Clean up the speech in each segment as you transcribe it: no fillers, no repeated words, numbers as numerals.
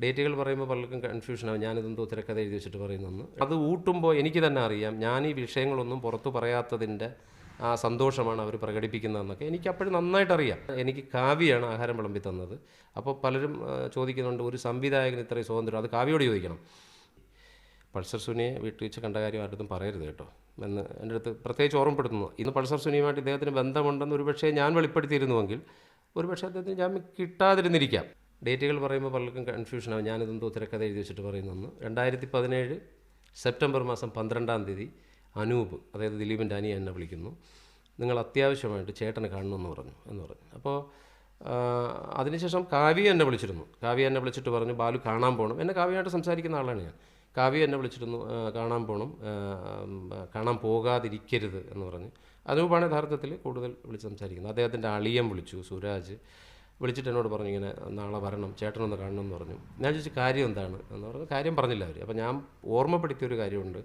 ഡേറ്റുകൾ പറയുമ്പോൾ പലർക്കും കൺഫ്യൂഷനാവും. ഞാനിതെന്തോ തിരക്കഥ എഴുതി വെച്ചിട്ട് പറയുന്നെന്ന്. അത് ഊട്ടുമ്പോൾ എനിക്ക് തന്നെ അറിയാം ഞാൻ ഈ വിഷയങ്ങളൊന്നും പുറത്തു പറയാത്തതിൻ്റെ ആ സന്തോഷമാണ് അവർ പ്രകടിപ്പിക്കുന്നതെന്നൊക്കെ എനിക്ക് അപ്പോഴും നന്നായിട്ടറിയാം. എനിക്ക് കാവ്യയാണ് ആഹാരം വിളമ്പി തന്നത്. അപ്പോൾ പലരും ചോദിക്കുന്നുണ്ട്, ഒരു സംവിധായകന് ഇത്രയും സ്വാതന്ത്ര്യം, അത് കാവ്യയോട് ചോദിക്കണം. പൾസർ സുനിയെ വീട്ടിൽ വെച്ച് കണ്ട കാര്യം ആരുടെ പറയരുത് കേട്ടോ എന്ന് എൻ്റെ അടുത്ത് പ്രത്യേകിച്ച് ഓർമ്മപ്പെടുത്തുന്നു. ഇന്ന് പൾസർ സുനിയുമായിട്ട് ഇദ്ദേഹത്തിന് ബന്ധമുണ്ടെന്ന് ഒരുപക്ഷെ ഞാൻ വെളിപ്പെടുത്തിയിരുന്നുവെങ്കിൽ ഒരുപക്ഷെ അദ്ദേഹത്തിന് ജാമ്യം കിട്ടാതിരുന്നിരിക്കാം. ഡേറ്റുകൾ പറയുമ്പോൾ പലർക്കും കൺഫ്യൂഷനാവും. ഞാനിതെന്തോ തിരക്കഥ എഴുതി വെച്ചിട്ട് പറയുന്നെന്ന്. 2017 സെപ്റ്റംബർ മാസം 12-ാം തീയതി അനൂപ്, അതായത് ദിലീപിൻ്റെ അനിയൻ, എന്നെ വിളിക്കുന്നു. നിങ്ങൾ അത്യാവശ്യമായിട്ട് ചേട്ടനെ കാണണമെന്ന് പറഞ്ഞു. അപ്പോൾ അതിനുശേഷം കാവ്യ എന്നെ വിളിച്ചിരുന്നു. കാവ്യ എന്നെ വിളിച്ചിട്ട് പറഞ്ഞു, ബാലു കാണാൻ പോകണം. എന്നെ കാവ്യമായിട്ട് സംസാരിക്കുന്ന ആളാണ് ഞാൻ. കാവ്യ എന്നെ വിളിച്ചിരുന്നു, കാണാൻ പോകണം, കാണാൻ പോകാതിരിക്കരുത് എന്ന് പറഞ്ഞ്. അനൂപാണ് യഥാർത്ഥത്തിൽ കൂടുതൽ വിളിച്ച് സംസാരിക്കുന്നത്. അദ്ദേഹത്തിൻ്റെ അളിയൻ വിളിച്ചു, സുരാജ് വിളിച്ചിട്ട് എന്നോട് പറഞ്ഞു, ഇങ്ങനെ നാളെ വരണം, ചേട്ടനൊന്ന് കാണണം എന്ന് പറഞ്ഞു. ഞാൻ ചോദിച്ചു കാര്യം എന്താണ് എന്ന് പറഞ്ഞു. കാര്യം പറഞ്ഞില്ല അവർ. അപ്പോൾ ഞാൻ ഓർമ്മപ്പെടുത്തിയൊരു കാര്യമുണ്ട്,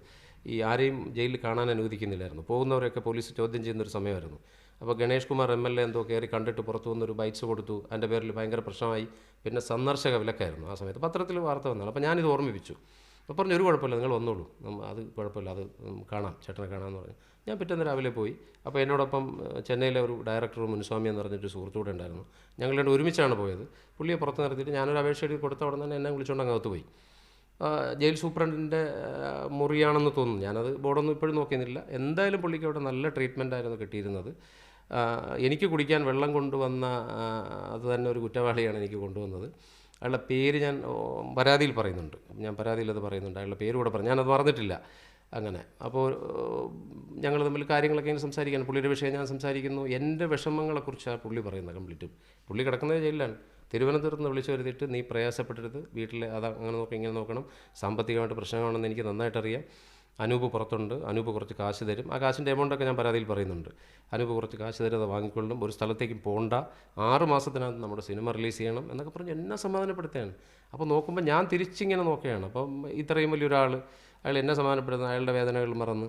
ഈ ആരെയും ജയിലിൽ കാണാൻ അനുവദിക്കുന്നില്ലായിരുന്നു. പോകുന്നവരെയൊക്കെ പോലീസ് ചോദ്യം ചെയ്യുന്നൊരു സമയമായിരുന്നു. അപ്പോൾ ഗണേഷ് കുമാർ MLA എന്തോ കയറി കണ്ടിട്ട് പുറത്തു വന്നൊരു ബൈറ്റ്സ് കൊടുത്തു. അതിൻ്റെ പേരിൽ ഭയങ്കര പ്രശ്നമായി. പിന്നെ സന്ദർശക വിലക്കായിരുന്നു ആ സമയത്ത്. പത്രത്തിൽ വാർത്ത വന്നതാണ്. അപ്പോൾ ഞാനിത് ഓർമ്മിപ്പിച്ചു. അപ്പോൾ പറഞ്ഞു, ഒരു കുഴപ്പമില്ല, നിങ്ങൾ വന്നോളൂ, അത് കുഴപ്പമില്ല, അത് കാണാം, ചേട്ടനെ കാണാമെന്ന് പറഞ്ഞു. ഞാൻ പിറ്റേന്ന് രാവിലെ പോയി. അപ്പോൾ എന്നോടൊപ്പം ചെന്നൈയിലെ ഒരു ഡയറക്ടർ മുനുസ്വാമി എന്ന് പറഞ്ഞിട്ട് സുഹൃത്തുക്കൂടെ ഉണ്ടായിരുന്നു. ഞങ്ങൾ രണ്ട് ഒരുമിച്ചാണ് പോയത്. പുള്ളിയെ പുറത്ത് നിർത്തിയിട്ട് ഞാനൊരു അപേക്ഷ എഴുതി കൊടുത്ത ഉടനെ തന്നെ എന്നെ വിളിച്ചുകൊണ്ട് അങ്ങോട്ട് പോയി. ജയിൽ സൂപ്രണ്ടിൻ്റെ മുറിയാണെന്ന് തോന്നുന്നു. ഞാനത് ബോർഡൊന്നും ഇപ്പോഴും നോക്കിയിരുന്നില്ല. എന്തായാലും പുള്ളിക്ക് അവിടെ നല്ല ട്രീറ്റ്മെൻറ്റായിരുന്നു കിട്ടിയിരുന്നത്. എനിക്ക് കുടിക്കാൻ വെള്ളം കൊണ്ടുവന്ന അത് തന്നെ ഒരു കുറ്റവാളിയാണ് എനിക്ക് കൊണ്ടുവന്നത്. അയാളുടെ പേര് ഞാൻ പരാതിയിൽ പറയുന്നുണ്ട്. അത് പറയുന്നുണ്ട്. അയാളുടെ പേര് കൂടെ പറഞ്ഞു. ഞാനത് മറന്നിട്ടില്ല. അങ്ങനെ അപ്പോൾ ഞങ്ങൾ തമ്മിൽ കാര്യങ്ങളൊക്കെ ഇങ്ങനെ സംസാരിക്കാൻ, പുള്ളിയുടെ വിഷയം ഞാൻ സംസാരിക്കുന്നു. എൻ്റെ വിഷമങ്ങളെക്കുറിച്ചാണ് പുള്ളി പറയുന്നത് കംപ്ലീറ്റും. പുള്ളി കിടക്കുന്നത് ജയിലിലാണ്. തിരുവനന്തപുരത്ത് നിന്ന് വിളിച്ചു വരുത്തിയിട്ട്, നീ പ്രയാസപ്പെടരുത്, വീട്ടിൽ അത് അങ്ങനെ നോക്കണം, ഇങ്ങനെ നോക്കണം, സാമ്പത്തികമായിട്ട് പ്രശ്നമാണെന്ന് എനിക്ക് നന്നായിട്ടറിയാം. അനൂപ് പുറത്തുണ്ട്, അനൂപ് കുറച്ച് കാശ് തരും. ആ കാശിൻ്റെ എമൗണ്ടൊക്കെ ഞാൻ പരാതിയിൽ പറയുന്നുണ്ട്. അനൂപ് കുറച്ച് കാശ് തരും, അത് വാങ്ങിക്കൊള്ളും, ഒരു സ്ഥലത്തേക്കും പോകണ്ട, 6 മാസത്തിനകത്ത് നമ്മുടെ സിനിമ റിലീസ് ചെയ്യണം എന്നൊക്കെ പറഞ്ഞ് എന്നെ സമാധാനപ്പെടുത്തുകയാണ്. അപ്പോൾ നോക്കുമ്പോൾ ഞാൻ തിരിച്ചിങ്ങനെ നോക്കുകയാണ്. അപ്പം ഇത്രയും വലിയൊരാൾ, അയാൾ എന്നെ സമാധാനപ്പെടുത്തുന്ന, അയാളുടെ വേദനകൾ മറന്ന്.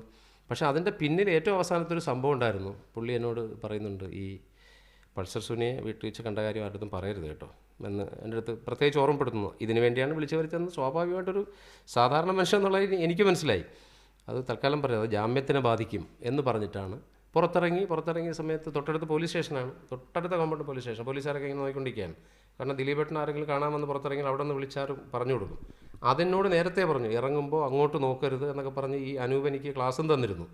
പക്ഷേ അതിൻ്റെ പിന്നിൽ ഏറ്റവും അവസാനത്തൊരു സംഭവം ഉണ്ടായിരുന്നു. പുള്ളി എന്നോട് പറയുന്നുണ്ട്, ഈ പൾസർ സുനിയെ വീട്ടിൽ വെച്ച് കണ്ട കാര്യം ആരുടെ പറയരുത് കേട്ടോ എന്ന് എൻ്റെ അടുത്ത് പ്രത്യേകിച്ച് ഓർമ്മപ്പെടുത്തുന്നു. ഇതിനു വേണ്ടിയാണ് വിളിച്ചു വരുത്തുന്നത്. സ്വാഭാവികമായിട്ടൊരു സാധാരണ മനുഷ്യൻ എന്നുള്ളത് എനിക്ക് മനസ്സിലായി. അത് തൽക്കാലം പറയാം, അത് ജാമ്യത്തിനെ ബാധിക്കും എന്ന് പറഞ്ഞിട്ടാണ് പുറത്തിറങ്ങിയ സമയത്ത് തൊട്ടടുത്ത് പോലീസ് സ്റ്റേഷനാണ്, തൊട്ടടുത്ത കോമ്പൗണ്ട് പോലീസ് സ്റ്റേഷൻ. പോലീസുകാരൊക്കെ ഇങ്ങനെ നോക്കിക്കൊണ്ടിരിക്കുകയാണ്. കാരണം ദിലീപേട്ടൻ ആരെങ്കിലും കാണാമെന്ന് പുറത്തിറങ്ങിയാൽ അവിടെ നിന്ന് വിളിച്ചാലും പറഞ്ഞു കൊടുക്കും. അതെന്നോട് നേരത്തെ പറഞ്ഞു, ഇറങ്ങുമ്പോൾ അങ്ങോട്ട് നോക്കരുത് എന്നൊക്കെ പറഞ്ഞ് ഈ അനൂപ് എനിക്ക് ക്ലാസ്സും തന്നിരുന്നു.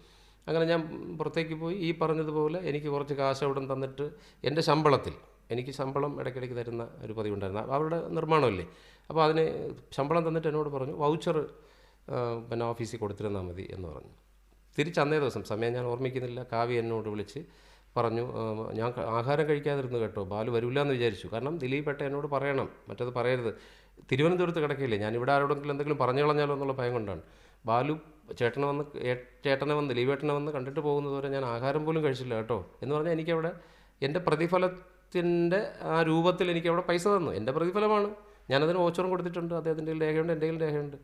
അങ്ങനെ ഞാൻ പുറത്തേക്ക് പോയി. ഈ പറഞ്ഞതുപോലെ എനിക്ക് കുറച്ച് കാശ് അവിടെ തന്നിട്ട് എൻ്റെ ശമ്പളത്തിൽ, എനിക്ക് ശമ്പളം ഇടയ്ക്കിടയ്ക്ക് തരുന്ന ഒരു പതിവുണ്ടായിരുന്നു, അവരുടെ നിർമ്മാണമല്ലേ. അപ്പോൾ അതിന് ശമ്പളം തന്നിട്ട് എന്നോട് പറഞ്ഞു, വൗച്ചർ പിന്നെ ഓഫീസിൽ കൊടുത്തിരുന്നാൽ മതി എന്ന് പറഞ്ഞു. തിരിച്ചന്നേ ദിവസം, സമയം ഞാൻ ഓർമ്മിക്കുന്നില്ല, കാവ്യ എന്നോട് വിളിച്ച് പറഞ്ഞു, ഞാൻ ആഹാരം കഴിക്കാതിരുന്നു കേട്ടോ, ബാലു വരില്ല എന്ന് വിചാരിച്ചു. കാരണം ദിലീപേട്ട എന്നോട് പറയണം, മറ്റത് പറയരുത്, തിരുവനന്തപുരത്ത് കിടക്കില്ലേ, ഞാൻ ഇവിടെ ആരോടെങ്കിലും എന്തെങ്കിലും പറഞ്ഞു കളഞ്ഞാലോ എന്നുള്ള ഭയം കൊണ്ടാണ്. ബാലു ചേട്ടനെ വന്ന് ദിലീപേട്ടനെ വന്ന് കണ്ടിട്ട് പോകുന്നതുവരെ ഞാൻ ആഹാരം പോലും കഴിച്ചില്ല കേട്ടോ എന്ന് പറഞ്ഞാൽ എനിക്കവിടെ എൻ്റെ പ്രതിഫലത്തിൻ്റെ ആ രൂപത്തിൽ എനിക്കവിടെ പൈസ തന്നു. എൻ്റെ പ്രതിഫലമാണ്. ഞാനതിന് വോച്ചറും കൊടുത്തിട്ടുണ്ട്. അദ്ദേഹത്തിൻ്റെ രേഖയുണ്ട്, എൻ്റെ രേഖയുണ്ട്.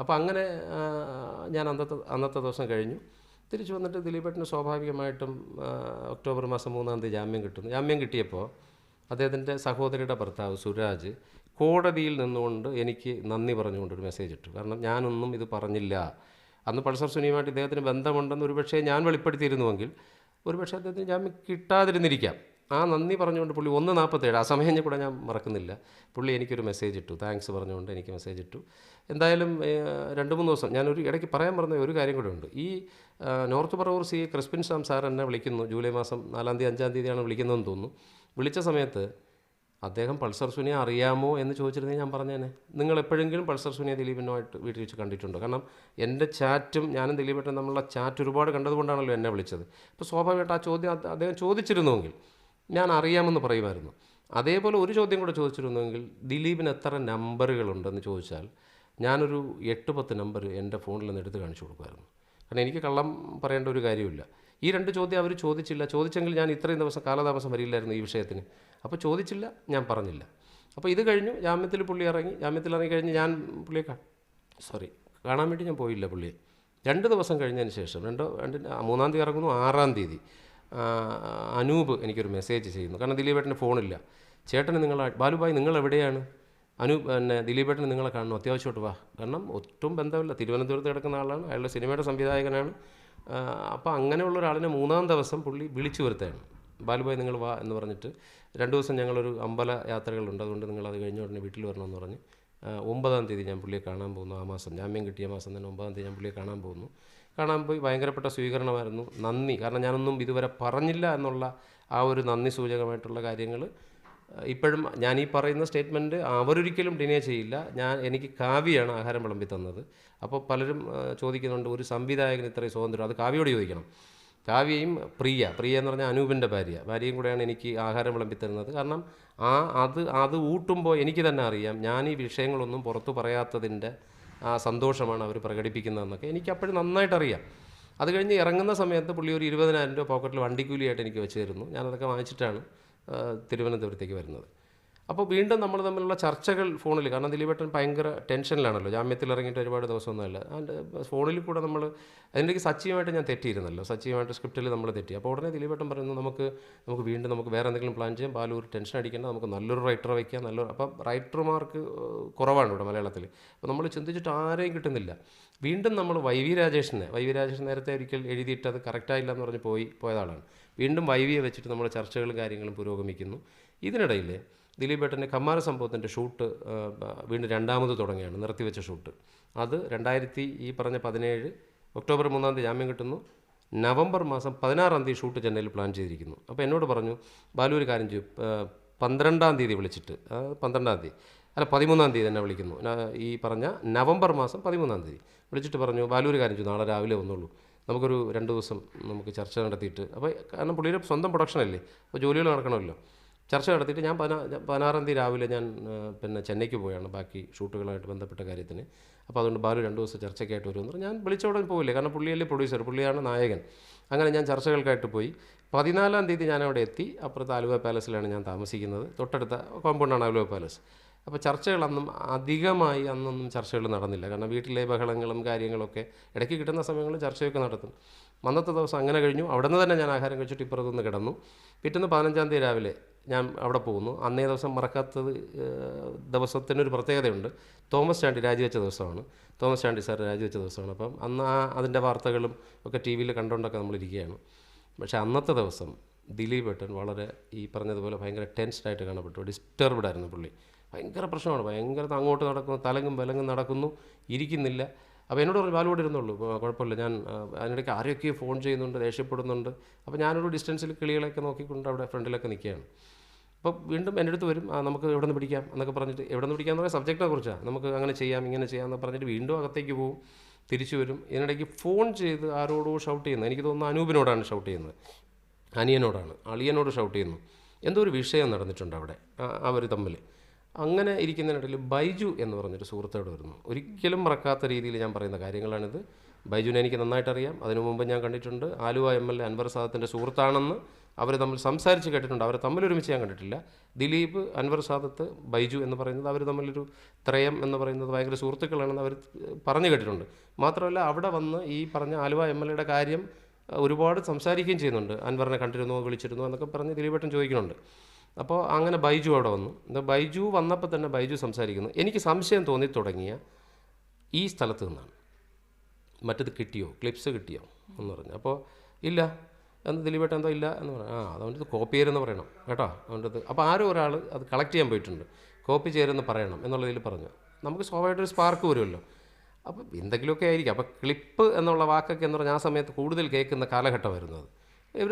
അപ്പോൾ അങ്ങനെ ഞാൻ അന്നത്തെ ദിവസം കഴിഞ്ഞു. തിരിച്ചു വന്നിട്ട് ദിലീപേട്ടന് സ്വാഭാവികമായിട്ടും ഒക്ടോബർ മാസം 3-ാം തീയതി ജാമ്യം കിട്ടുന്നു. ജാമ്യം കിട്ടിയപ്പോൾ അദ്ദേഹത്തിൻ്റെ സഹോദരിയുടെ ഭർത്താവ് സുരാജ് കോടതിയിൽ നിന്നുകൊണ്ട് എനിക്ക് നന്ദി പറഞ്ഞുകൊണ്ടൊരു മെസ്സേജ് ഇട്ടു. കാരണം ഞാനൊന്നും ഇത് പറഞ്ഞില്ല. അന്ന് പൾസർ സുനിയുമായിട്ട് ഇദ്ദേഹത്തിന് ബന്ധമുണ്ടെന്ന് ഒരുപക്ഷെ ഞാൻ വെളിപ്പെടുത്തിയിരുന്നുവെങ്കിൽ ഒരുപക്ഷെ അദ്ദേഹത്തിന് ജാമ്യം കിട്ടാതിരുന്നിരിക്കാം. ആ നന്ദി പറഞ്ഞുകൊണ്ട് പുള്ളി 1:47, ആ സമയം കൂടെ ഞാൻ മറക്കുന്നില്ല, പുള്ളി എനിക്കൊരു മെസ്സേജ് ഇട്ടു, താങ്ക്സ് പറഞ്ഞുകൊണ്ട് എനിക്ക് മെസ്സേജ് ഇട്ടു. എന്തായാലും 2-3 ദിവസം ഞാനൊരു ഇടയ്ക്ക് പറയാൻ പറഞ്ഞ ഒരു കാര്യം കൂടെ ഉണ്ട്. ഈ north Paravur Crispin Sam sir എന്നെ വിളിക്കുന്നു. ജൂലൈ മാസം 4-ാം തീയതി 5-ാം തീയതിയാണ് വിളിക്കുന്നതെന്ന് തോന്നുന്നു. വിളിച്ച സമയത്ത് അദ്ദേഹം പൾസർ സുനിയെ അറിയാമോ എന്ന് ചോദിച്ചിരുന്നെങ്കിൽ ഞാൻ പറഞ്ഞേനെ, നിങ്ങൾ എപ്പോഴെങ്കിലും പൾസർ സുനിയെ ദിലീപിനുമായിട്ട് വീട്ടിൽ വെച്ച് കണ്ടിട്ടുണ്ടോ? കാരണം എൻ്റെ ചാറ്റും ഞാനും ദിലീപേട്ടൻ നമ്മളുള്ള ചാറ്റ് ഒരുപാട് കണ്ടതുകൊണ്ടാണല്ലോ എന്നെ വിളിച്ചത്. അപ്പോൾ സ്വാഭാവികമായിട്ട് ആ ചോദ്യം അദ്ദേഹം ചോദിച്ചിരുന്നുവെങ്കിൽ ഞാൻ അറിയാമെന്ന് പറയുമായിരുന്നു. അതേപോലെ ഒരു ചോദ്യം കൂടെ ചോദിച്ചിരുന്നുവെങ്കിൽ, ദിലീപിന് എത്ര നമ്പറുകളുണ്ടെന്ന് ചോദിച്ചാൽ ഞാനൊരു 8-10 നമ്പർ എൻ്റെ ഫോണിൽ നിന്ന് എടുത്ത് കാണിച്ചു കൊടുക്കുമായിരുന്നു. കാരണം എനിക്ക് കള്ളം പറയേണ്ട ഒരു കാര്യമില്ല. ഈ 2 ചോദ്യം അവർ ചോദിച്ചില്ല. ചോദിച്ചെങ്കിൽ ഞാൻ ഇത്രയും ദിവസം കാലതാമസം വരില്ലായിരുന്നു ഈ വിഷയത്തിന്. അപ്പോൾ ചോദിച്ചില്ല, ഞാൻ പറഞ്ഞില്ല. അപ്പോൾ ഇത് കഴിഞ്ഞു, ജാമ്യത്തിൽ ഇറങ്ങി കഴിഞ്ഞ് ഞാൻ പുള്ളിയെ കാണാൻ വേണ്ടി ഞാൻ പോയില്ല. പുള്ളിയെ 2 ദിവസം കഴിഞ്ഞതിന് ശേഷം 3-ാം തീയതി ഇറങ്ങുന്നു. 6-ാം തീയതി അനൂപ് എനിക്കൊരു മെസ്സേജ് ചെയ്യുന്നു. കാരണം ദിലീപേട്ടന് ഫോണില്ല. ചേട്ടന് ബാലുഭായ് നിങ്ങൾ എവിടെയാണ്? പിന്നെ ദിലീപേട്ടന് നിങ്ങളെ കാണണം, അത്യാവശ്യമായിട്ട് വാ. കാരണം ഒട്ടും ബന്ധമില്ല, തിരുവനന്തപുരത്ത് കിടക്കുന്ന ആളാണ്, അയാളുടെ സിനിമയുടെ സംവിധായകനാണ്. അപ്പോൾ അങ്ങനെയുള്ള ഒരാളിനെ 3-ാം ദിവസം പുള്ളി വിളിച്ചു വരുത്തുകയാണ്. ബാലുഭായ് നിങ്ങൾ വാ എന്ന് പറഞ്ഞിട്ട് 2 ദിവസം ഞങ്ങളൊരു അമ്പല യാത്രകളുണ്ട്, അതുകൊണ്ട് നിങ്ങൾ അത് കഴിഞ്ഞ ഉടനെ വീട്ടിൽ വരണമെന്ന് പറഞ്ഞ് 9-ാം തീയതി ഞാൻ പുള്ളിയെ കാണാൻ പോകുന്നു. ആ മാസം ജാമ്യം കിട്ടിയ മാസം തന്നെ 9-ാം തീയതി ഞാൻ പുള്ളിയെ കാണാൻ പോകുന്നു. കാണാൻ പോയി ഭയങ്കരപ്പെട്ട സ്വീകരണമായിരുന്നു, നന്ദി. കാരണം ഞാനൊന്നും ഇതുവരെ പറഞ്ഞില്ല എന്നുള്ള ആ ഒരു നന്ദി സൂചകമായിട്ടുള്ള കാര്യങ്ങൾ ഇപ്പോഴും ഞാൻ ഈ പറയുന്ന സ്റ്റേറ്റ്മെൻറ്റ് അവരൊരിക്കലും ഡിനേ ചെയ്യില്ല. എനിക്ക് കാവ്യയാണ് ആഹാരം വിളമ്പി തന്നത്. അപ്പോൾ പലരും ചോദിക്കുന്നുണ്ട് ഒരു സംവിധായകന് ഇത്രയും സ്വാതന്ത്ര്യം, അത് കാവ്യയോട് ചോദിക്കണം. കാവ്യയും പ്രിയ എന്ന് പറഞ്ഞാൽ അനൂപിൻ്റെ ഭാര്യയും കൂടെയാണ് എനിക്ക് ആഹാരം വിളമ്പി തരുന്നത്. കാരണം അത് ഊട്ടുമ്പോൾ എനിക്ക് തന്നെ അറിയാം ഞാൻ ഈ വിഷയങ്ങളൊന്നും പുറത്തു പറയാത്തതിൻ്റെ ആ സന്തോഷമാണ് അവർ പ്രകടിപ്പിക്കുന്നതെന്നൊക്കെ എനിക്ക് അപ്പോഴും നന്നായിട്ടറിയാം. അത് കഴിഞ്ഞ് ഇറങ്ങുന്ന സമയത്ത് പുള്ളി ഒരു 20,000 രൂപ പോക്കറ്റിൽ വണ്ടിക്കൂലിയായിട്ട് എനിക്ക് വെച്ച് തരുന്നു. ഞാനതൊക്കെ വാങ്ങിച്ചിട്ടാണ് തിരുവനന്തപുരത്തേക്ക് വരുന്നത്. അപ്പോൾ വീണ്ടും നമ്മൾ തമ്മിലുള്ള ചർച്ചകൾ ഫോണിൽ, കാരണം ദിലീപേട്ടൻ ഭയങ്കര ടെൻഷനിലാണല്ലോ, ജാമ്യത്തിൽ ഇറങ്ങിയിട്ട് ഒരുപാട് ദിവസമൊന്നുമല്ല. അതിൻ്റെ ഫോണിൽ കൂടെ നമ്മൾ അതിൻ്റെക്ക് സച്ചിയുമായിട്ട് ഞാൻ തെറ്റിയിരുന്നല്ലോ, സച്ചിയുമായിട്ട് സ്ക്രിപ്റ്റിൽ നമ്മൾ തെറ്റി. അപ്പോൾ ഉടനെ ദിലീപേട്ടൻ പറയുന്നു നമുക്ക് വീണ്ടും നമുക്ക് വേറെ എന്തെങ്കിലും പ്ലാൻ ചെയ്യാം, ബാലു ഒരു ടെൻഷൻ അടിക്കേണ്ട, നമുക്ക് നല്ലൊരു റൈറ്ററെ വയ്ക്കാം, അപ്പം റൈറ്റർമാർക്ക് കുറവാണ് ഇവിടെ മലയാളത്തിൽ. അപ്പോൾ നമ്മൾ ചിന്തിച്ചിട്ട് ആരെയും കിട്ടുന്നില്ല. വീണ്ടും നമ്മൾ വൈ വി രാജേഷ് നേരത്തെ ഒരിക്കൽ എഴുതിയിട്ട് അത് കറക്റ്റായില്ല എന്ന് പറഞ്ഞ് പോയതാളാണ്. വീണ്ടും വൈവിയെ വെച്ചിട്ട് നമ്മൾ ചർച്ചകളും കാര്യങ്ങളും പുരോഗമിക്കുന്നു. ഇതിനിടയിൽ ദിലീപേട്ടൻ്റെ കമ്മാര സംഭവത്തിൻ്റെ ഷൂട്ട് വീണ്ടും 2ാമത് തുടങ്ങിയാണ്, നിർത്തിവെച്ച ഷൂട്ട്. അത് 2017 ഒക്ടോബർ 3-ാം തീയതി ജാമ്യം കിട്ടുന്നു. നവംബർ മാസം 16-ാം തീയതി ഷൂട്ട് ചെന്നൈയിൽ പ്ലാൻ ചെയ്തിരിക്കുന്നു. അപ്പോൾ എന്നോട് പറഞ്ഞു, ബാലു ഒരു കാര്യം ചെയ്യും, 12-ാം തീയതി വിളിച്ചിട്ട് 12-ാം തീയതി അല്ല 13-ാം തീയതി തന്നെ വിളിക്കുന്നു. ഈ പറഞ്ഞ നവംബർ മാസം 13-ാം തീയതി വിളിച്ചിട്ട് പറഞ്ഞു, ബാലു ഒരു കാര്യം ചെയ്യും, നാളെ രാവിലെ വന്നുള്ളൂ, നമുക്കൊരു 2 ദിവസം നമുക്ക് ചർച്ച നടത്തിയിട്ട്. അപ്പോൾ കാരണം പുള്ളിയുടെ സ്വന്തം പ്രൊഡക്ഷനല്ലേ, അപ്പോൾ ജോലികൾ നടക്കണമല്ലോ. ചർച്ച നടത്തിയിട്ട് ഞാൻ 16-ാം തീയതി രാവിലെ ഞാൻ പിന്നെ ചെന്നൈക്ക് പോയാണ് ബാക്കി ഷൂട്ടുകളായിട്ട് ബന്ധപ്പെട്ട കാര്യത്തിന്. അപ്പോൾ അതുകൊണ്ട് ബാലു 2 ദിവസം ചർച്ചയ്ക്കായിട്ട് വരുമെന്ന് പറഞ്ഞാൽ ഞാൻ വിളിച്ചോടെ പോയില്ലേ, കാരണം പുള്ളിയല്ലേ പ്രൊഡ്യൂസർ, പുള്ളിയാണ് നായകൻ. അങ്ങനെ ഞാൻ ചർച്ചകൾക്കായിട്ട് പോയി. 14-ാം തീയതി ഞാൻ അവിടെ എത്തി. അപ്പുറത്ത് ആലുവ പാലസിലാണ് ഞാൻ താമസിക്കുന്നത്, തൊട്ടടുത്ത കോമ്പൗണ്ടാണ് ആലുവ പാലസ്. അപ്പോൾ ചർച്ചകൾ അധികമായി അന്നൊന്നും ചർച്ചകൾ നടന്നില്ല, കാരണം വീട്ടിലെ ബഹളങ്ങളും കാര്യങ്ങളൊക്കെ ഇടയ്ക്ക് കിട്ടുന്ന സമയങ്ങളിൽ ചർച്ചയൊക്കെ നടത്തും. അന്നത്തെ ദിവസം അങ്ങനെ കഴിഞ്ഞു. അവിടെ നിന്ന് തന്നെ ഞാൻ ആഹാരം കഴിച്ചിട്ട് ഇപ്പുറത്തുനിന്ന് കിടന്നു. പിറ്റേന്ന് 15-ാം തീയതി രാവിലെ ഞാൻ അവിടെ പോകുന്നു. അന്നേ ദിവസം മറക്കാത്തത് ദിവസത്തിനൊരു പ്രത്യേകതയുണ്ട്, തോമസ് ചാണ്ടി രാജിവെച്ച ദിവസമാണ്. തോമസ് ചാണ്ടി സാർ രാജിവെച്ച ദിവസമാണ്. അപ്പം അന്ന് അതിൻ്റെ വാർത്തകളും ഒക്കെ ടി വിയിൽ കണ്ടുകൊണ്ടൊക്കെ നമ്മളിരിക്കുകയാണ്. പക്ഷേ അന്നത്തെ ദിവസം ദിലീപേട്ടൻ വളരെ ഈ പറഞ്ഞതുപോലെ ഭയങ്കര ടെൻസ്ഡായിട്ട് കാണപ്പെട്ടു, ഡിസ്റ്റർബ്ഡ് ആയിരുന്നു പുള്ളി. ഭയങ്കര പ്രശ്നമാണ്, ഭയങ്കര അങ്ങോട്ട് നടക്കുന്നു, തലങ്ങും വിലങ്ങും നടക്കുന്നു, ഇരിക്കുന്നില്ല. അപ്പോൾ എന്നോട് പറഞ്ഞു, ബാലുവോട് ഇരുന്നുള്ളൂ, കുഴപ്പമില്ല, ഞാൻ അതിനിടയ്ക്ക് ആരെയൊക്കെ ഫോൺ ചെയ്യുന്നുണ്ട്, ദേഷ്യപ്പെടുന്നുണ്ട്. അപ്പോൾ ഞാനൊരു ഡിസ്റ്റൻസിൽ കിളികളൊക്കെ നോക്കിക്കൊണ്ട് അവിടെ ഫ്രണ്ടിലൊക്കെ നിൽക്കുകയാണ്. അപ്പോൾ വീണ്ടും എൻ്റെ അടുത്ത് വരും, നമുക്ക് എവിടെ നിന്ന് പിടിക്കാം എന്നൊക്കെ പറഞ്ഞിട്ട്, എവിടെ നിന്ന് പിടിക്കാമെന്ന് പറയുന്ന സബ്ജക്റ്റിനെ കുറിച്ചാണ്, നമുക്ക് അങ്ങനെ ചെയ്യാം ഇങ്ങനെ ചെയ്യാമെന്ന് പറഞ്ഞിട്ട് വീണ്ടും അകത്തേക്ക് പോകും, തിരിച്ചു വരും. ഇതിനിടയ്ക്ക് ഫോൺ ചെയ്ത് ആരോടോ ഷൗട്ട് ചെയ്യുന്നത്, എനിക്ക് തോന്നുന്നു അനൂപിനോടാണ് ഷൗട്ട് ചെയ്യുന്നത്, അനിയനോടാണ്, അളിയനോട് ഷൗട്ട് ചെയ്യുന്നു. എന്തോ ഒരു വിഷയം നടന്നിട്ടുണ്ട് അവിടെ അവർ തമ്മിൽ. അങ്ങനെ ഇരിക്കുന്നതിനിടയിൽ ബൈജു എന്ന് പറഞ്ഞൊരു സുഹൃത്തോട് വരുന്നു. ഒരിക്കലും മറക്കാത്ത രീതിയിൽ ഞാൻ പറയുന്ന കാര്യങ്ങളാണിത്. ബൈജുവിനെ എനിക്ക് നന്നായിട്ടറിയാം, അതിനു മുമ്പ് ഞാൻ കണ്ടിട്ടുണ്ട്. ആലുവ MLA അൻവർ സാദത്തിൻ്റെ സുഹൃത്താണെന്ന് അവർ തമ്മിൽ സംസാരിച്ച് കേട്ടിട്ടുണ്ട്, അവരെ തമ്മിലൊരുമിച്ച് ഞാൻ കണ്ടിട്ടില്ല. ദിലീപ്, അൻവർ സാദത്ത്, ബൈജു എന്ന് പറയുന്നത് അവർ തമ്മിലൊരു ത്രയം എന്ന് പറയുന്നത് ഭയങ്കര സുഹൃത്തുക്കളാണെന്ന് അവർ പറഞ്ഞു കേട്ടിട്ടുണ്ട്. മാത്രമല്ല അവിടെ വന്ന് ഈ പറഞ്ഞ ആലുവ MLAയുടെ കാര്യം ഒരുപാട് സംസാരിക്കുകയും ചെയ്യുന്നുണ്ട്. അൻവറിനെ കണ്ടിരുന്നോ വിളിച്ചിരുന്നോ എന്നൊക്കെ പറഞ്ഞ് ദിലീപേട്ടൻ ചോദിക്കുന്നുണ്ട്. അപ്പോൾ അങ്ങനെ ബൈജു അവിടെ വന്നു. ബൈജു വന്നപ്പോൾ തന്നെ ബൈജു സംസാരിക്കുന്നു, എനിക്ക് സംശയം തോന്നി തുടങ്ങിയ ഈ സ്ഥലത്ത് നിന്നാണ്, മറ്റത് കിട്ടിയോ, ക്ലിപ്സ് കിട്ടിയോ എന്ന് പറഞ്ഞു. അപ്പോൾ ഇല്ല എന്ന് ദിലീപേട്ടൻ എന്തോ ഇല്ല എന്ന് പറഞ്ഞു. അതുകൊണ്ട് ഇത് കോപ്പി ചെയ്തെന്ന് പറയണം കേട്ടോ, അതുകൊണ്ട് അപ്പോൾ ആരോ ഒരാൾ അത് കളക്ട് ചെയ്യാൻ പോയിട്ടുണ്ട്, കോപ്പി ചെയ്തെന്ന് പറയണം എന്നുള്ളതിൽ പറഞ്ഞു. നമുക്ക് സ്വാഭാവികമായിട്ടൊരു സ്പാർക്ക് വരുമല്ലോ, അപ്പോൾ എന്തെങ്കിലുമൊക്കെ ആയിരിക്കും. അപ്പോൾ ക്ലിപ്പ് എന്നുള്ള വാക്കൊക്കെ എന്ന് പറഞ്ഞാൽ ആ സമയത്ത് കൂടുതൽ കേൾക്കുന്ന കാലഘട്ടം വരുന്നത്. ഇവർ